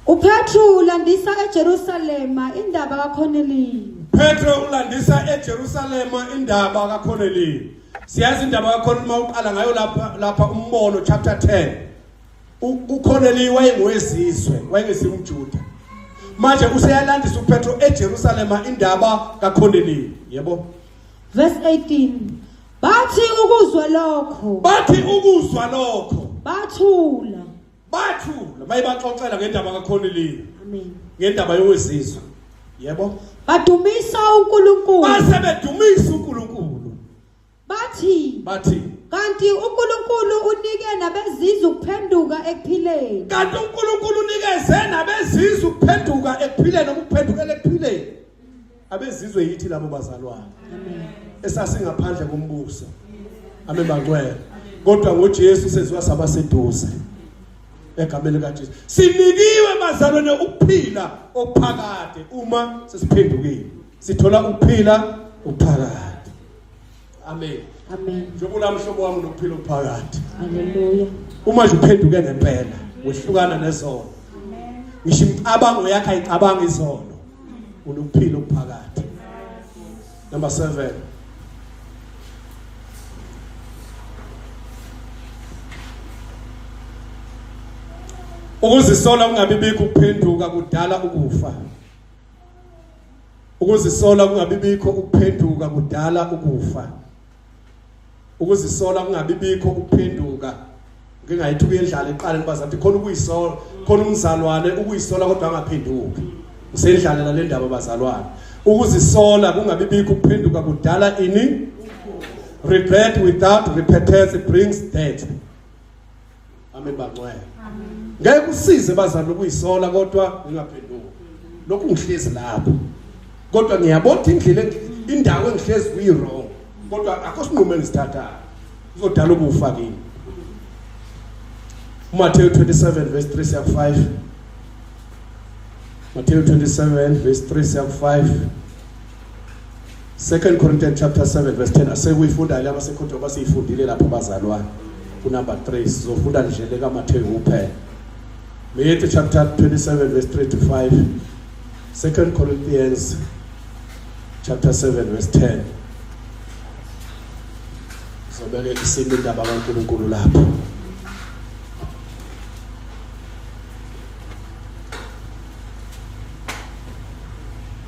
uPetru ulandisa eJerusalema indaba kaCornelius. Petro ulandisa eJerusalema indaba kaCornelius. Siyazi indaba kaCornelius uqala ngayo lapha umbono chapter 10. uCornelius wayengowezizwe, wayengesimjuda. Manje useyalandisa uPetro eJerusalema indaba kaCornelius. Yebo. Verse 18. Bathi ukuzwa lokho. Bathula. Bayibaxoxela ngendaba kaCornelius. Amen. Ngendaba yowezizwe. Yebo. Badumisa uNkulunkulu. Basebedumisa uNkulunkulu. Bathi kanti uNkulunkulu unike nabezizwe ukuphenduka ekuphileni. Kanti uNkulunkulu unikeze nabezizwe ukuphenduka ekuphileni nokuphendukela ekuphileni. Abezizwe yithi labo bazalwane. Amen. Esasingaphandle kombuso. Amen bangcwele. Kodwa ngoJesu seziwa sabaseduze. Egameni kaJesu. Sinikiwe bazalwane ukuphila okuphakade uma sesiphendukile. Sithola ukuphila okuphakade. Amen. Amen. Njengoba mhlobo wami nokuphila okuphakade. Hallelujah. Uma nje uphenduke ngempela, wehlukana nezono. Amen. Ngisho imicabango yakhe ayicabanga izono. Unokuphila okuphakade. Number 7. Ukuzisola kungabibikho ukuphenduka kudala ukufa. Ukuzisola kungabibikho ukuphenduka kudala ukufa. Ukuzisola kungabibikho ukuphenduka. Ngingayithuka endlala eqala ngibazathi khona ukuyisola, khona umzalwane ukuyisola kodwa angaphenduki. Usendlalela le ndaba abazalwane. Ukuzisola kungabibikho ukuphenduka kudala ini? Regret without repentance brings death. Amen bangcwele. Ngeke usize bazalwane ukuyisola kodwa ngingaphenduki. Lokhu ngihlezi lapho. Kodwa ngiyabona indlela indawo engihlezi kuyi wrong. Kodwa akho sinqumo engisithathayo. Uzodala ukufa kimi. Matthew 27 verse 3 to 5. Matthew 27 verse 3 to 5. 2 Corinthians chapter 7 verse 10. Aseyifunda laba sekhonto basiyifundile lapha bazalwane. Ku number 3 sizofunda nje leka Matthew kuphela. Matthew chapter 27 verse 3 to 5. 2 Corinthians chapter 7 verse 10. Sobeke isimo indaba kaNkulunkulu lapho.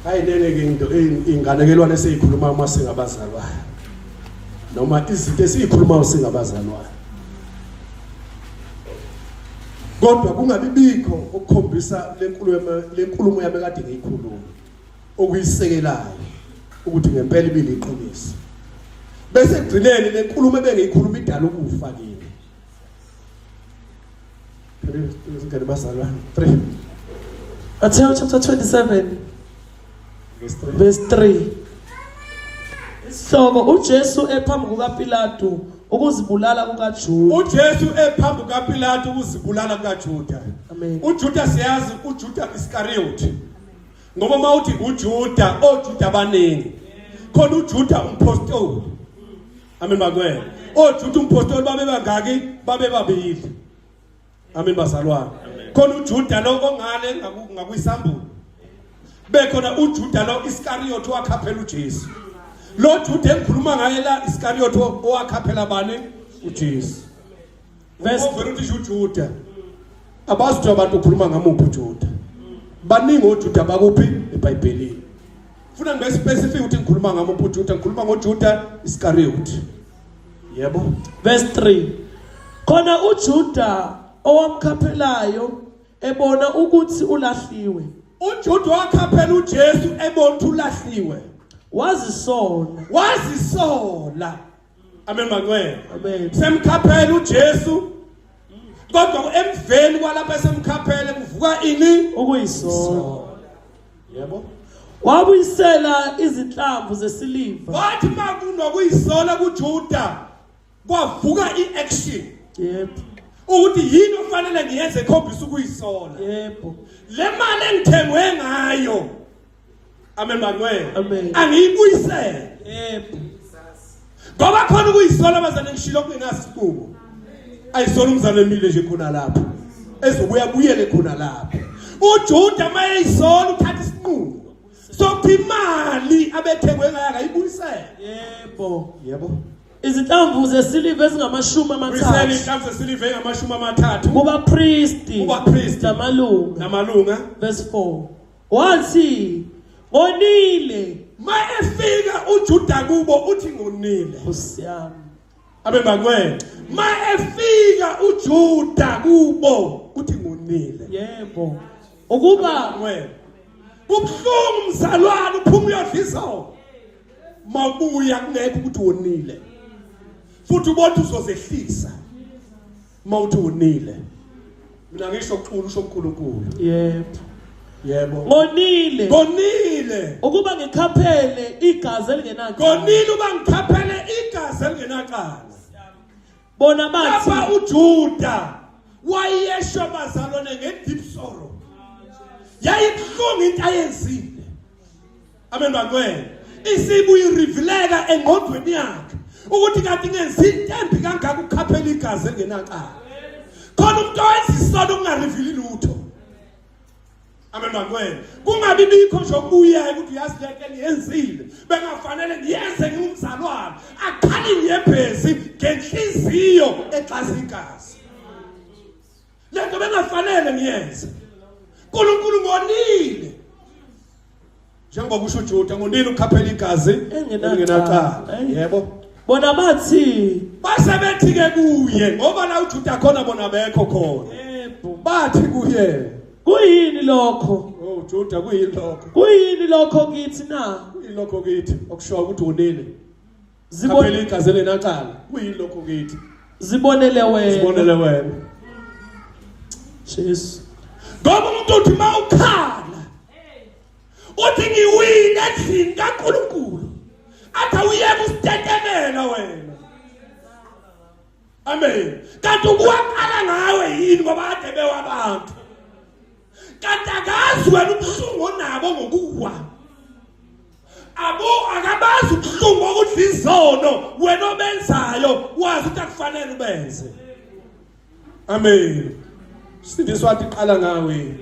Ayinene into inganekelwane esiyikhuluma uma singabazalwane. Noma izinto esiyikhuluma singabazalwane. Kodwa kungabibikho ukukhombisa lenkulumo yami kade ngiyikhuluma. Okuyisekelayo ukuthi ngempela ibili iqiniso. Bese egcineni lenkulumo ebengiyikhuluma idala ukufa kimi. Ngeke bazalwane 3. Matthew chapter 27 verse 3. Isihloko uJesu ephambi kukaPilato ukuzibulala kukaJuda. uJesu ephambi kukaPilato ukuzibulala kukaJuda. Amen. uJuda siyazi uJuda Iscariot. Ngoba mawuthi uJuda, oJuda abaningi. Khona uJuda umpostoli. Amen bakwena. oJuda umpostoli babe bangaki? Babe babili. Amen bazalwane. Khona uJuda lo ongale ngakwisambulo. Bekhona uJuda lo Iscariot owakhaphela uJesu. Lo Juda engikhuluma ngaye la Iscariot owakhaphela bani? uJesu. Verse ukuthi uJuda. Abazi abantu ukhuluma ngamuphi uJuda. Baningi oJuda bakuphi eBhayibhelini. Ufuna ngibe specific ukuthi ngikhuluma ngamuphi uJuda, ngikhuluma ngoJuda Iscariot. Yebo. Verse 3. Khona uJuda owamkhaphelayo ebona ukuthi ulahliwe. uJuda wakhaphela uJesu ebona ukuthi ulahliwe. Wazisola. Amen bakwena. Amen. Semkhaphela uJesu. kodwa emveni kwalapha esemkhaphele kuvuka ini ukuyisola. yebo Wabuyisela izinhlamvu zesiliva. wathi makunokuyisola kuJuda kwavuka iaction Yebo. ukuthi yini ofanele ngiyenze ekhombisa ukuyisola Yebo. le mali engithengwe ngayo amen bangwe Amen. angiyibuyisele Yebo. ngoba khona ukuyisola abazane ngishilo kungasikubo ayisola umzane emile nje khona lapha ezobuya buyele khona lapha uJuda mayeyisola uthatha isinqumo sokuthi imali abethengwe ngayo akayibuyisele yebo Izinhlamvu zesiliva ezingamashumi buyisele amathathu inhlamvu zesiliva engamashumi amathathu kubapristi namalunga. namalunga Verse 4. Wathi ngonile efika uJuda kubo uthi ngonile Nkosi yami. abe bangwe efika uJuda kubo uthi ngonile Yebo. Ukuba ngwe ubhlungu mzalwane uphuma uyodlizo mabuya kungekho ukuthi wonile futhi ubona uzozehlisa mawuthi wonile mina ngisho uqulu usho uNkulunkulu yebo ngonile ukuba ngikhaphele igazi elingenaqala. ngonile uba ngikhaphele igazi elingenaqala Bona bathi lapha uJuda wayesho bazalwane ngedeep sorrow yayibhlungu into ayenzile amen bangwe isibuyi revealeka engqondweni yakhe ukuthi kanti ngenza into embi kangaka ukukhaphela igazi elingenaqala khona umuntu owenza isono kungarivili lutho amen bangwe kungabi bikho nje okubuyayo ukuthi uyazi lento engiyenzile bengafanele ngiyenze ngumzalwane akhali ngiyebhezi ngenhliziyo exhasa igazi lento bengafanele ngiyenze uNkulunkulu ngonile njengoba kusho uJuda ngonile ukukhaphela igazi elingenaqala yebo bona bathi basebethi ke kuye ngoba la uJuda khona bona bekho khona yebo. bathi kuye Kuyini lokho? oh Juda kuyini lokho Kuyini lokho kithi na? kuyini lokho kithi okushoyo ukuthi wonile Zibone khaphela igazi elingenaqala kuyini lokho kithi zibonele wena. Jesu. ngoba umuntu uthi mawukhala uthi ngiwile endlini kaNkulunkulu athi awuyeke usitetemela wena amen kanti ukuwaqala ngawe yini ngoba kade bewabantu kanti akazi wena ubuhlungu onabo ngokuwa akabazi ubuhlungu ukuthi izono wena obenzayo wazi ukuthi akufanele ubenze amen sindiswa wathi qala ngawe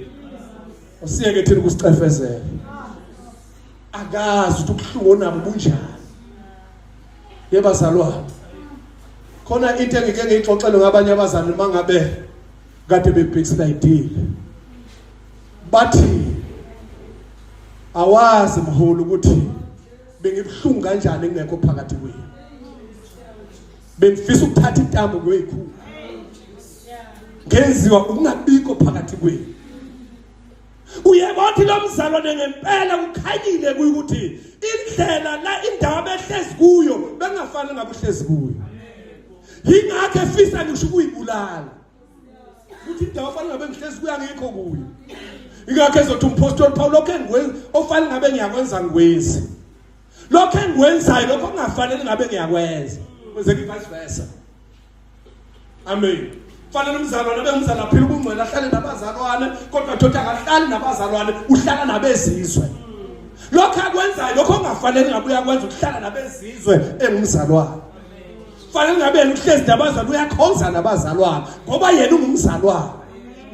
usiyeke thina ukusicefezela akazi ukuthi ubuhlungu onabo bunjani yebazalwane khona into engike ngiyixoxele ngabanye abazali mangabe kade bebackslide bathi awazi mholo ukuthi bengibhlungu kanjani ngekho phakathi kwenu bengifisa ukuthatha intambo kweyikhulu ngenziwa ukungabikho phakathi kwenu uyebothi lo mzalwane ngempela kukhanyile ukuthi indlela la indawo behlezi kuyo bengafanele ngabuhlezi kuyo yingakho efisa ngisho ukuyibulala ukuthi indawo ofanele ngabe ngihlezi kuya ngikho kuyo ingakho ezothi umpostoli Paul lokho engikwenza ofanele ngabe ngiyakwenza ngikwenzi lokho engikwenzayo lokho kungafanele ngabe ngiyakwenza kwenzeka vice versa amen fanele umzalwane bengumzala phila ubungcwele ahlale nabazalwane kodwa thothi akahlali nabazalwane uhlala nabezizwe lokho akwenzayo lokho kungafanele ngabe uyakwenza ukuhlala nabezizwe engumzalwane fanele ngabe yena uhlezi nabazalwane uyakhonza nabazalwane ngoba yena ungumzalwane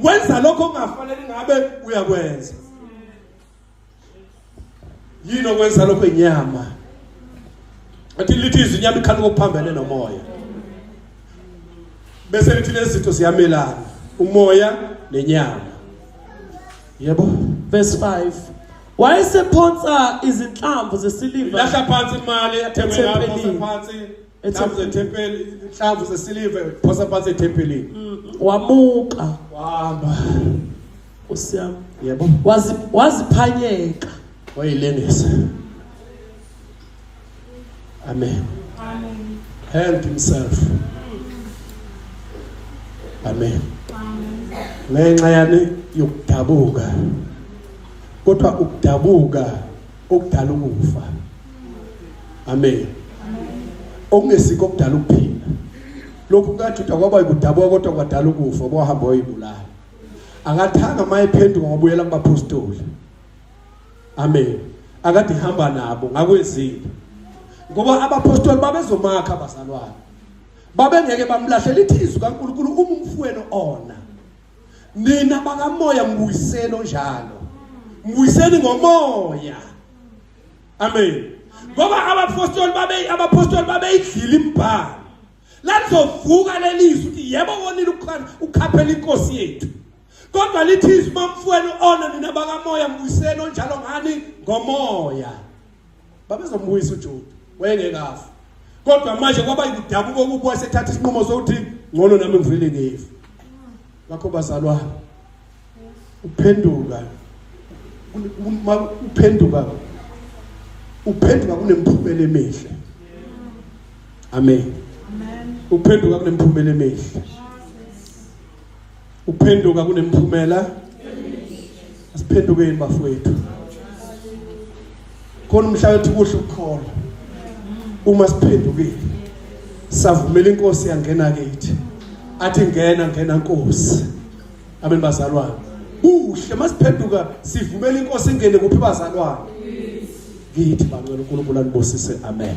wenza lokho kungafanele ngabe uyakwenza yini okwenza lokho inyama athi lithi izinyama ikhala ukuphambene nomoya bese lithi lezi zinto ziyamelana umoya nenyama yebo Verse 5. Wayesephonsa izinhlamvu zesiliva lahla phansi imali yathengwe ngaphansi phansi inhlamvu zethempeli inhlamvu zesiliva phosa phansi ethempelini wamuka wahamba usiyami yebo waziphanyeka wayilengisa amen held himself amen ngenxa yani yokudabuka kodwa ukudabuka okudala ukufa amen okungesiko okudala ukuphila lokhu kaJuda kwaba ukudabuka kodwa kwadala ukufa bohamba oyibulala akathanga mayephenduka ngobuyela kubapostoli amen akade hamba nabo ngakwezini ngoba abapostoli babezomakha abazalwane babengeke bamlahlela ithizwe kaNkulunkulu umfowenu ona nina bakamoya ngibuyiseni njalo ngibuyiseni ngomoya amen ngoba abapostoli babeyidlila imbhalo lazovuka lelizwi uthi yebo wonile ukhaphela inkosi yethu kodwa lithizwe mamfowenu ona nina bakamoya ngibuyiseni njalo ngani ngomoya babezombuyisa uJuda wayengekafa kodwa manje kwaba ukudabuka okubuya sethatha isinqumo sokuthi ngcono nami ngivele ngefa ngakho bazalwane uphenduka kunemphumela emihle amen uphenduka kunemphumela emihle uphenduka kunemphumela asiphendukeni bafowethu khona umhlabathi kuhle ukukholwa uma siphendukile savumela inkosi yangena kithi athi ngena Nkosi amen bazalwane kuhle masiphenduka sivumela inkosi ingene kuphi bazalwane kithi bangcwele uNkulunkulu anibusise amen.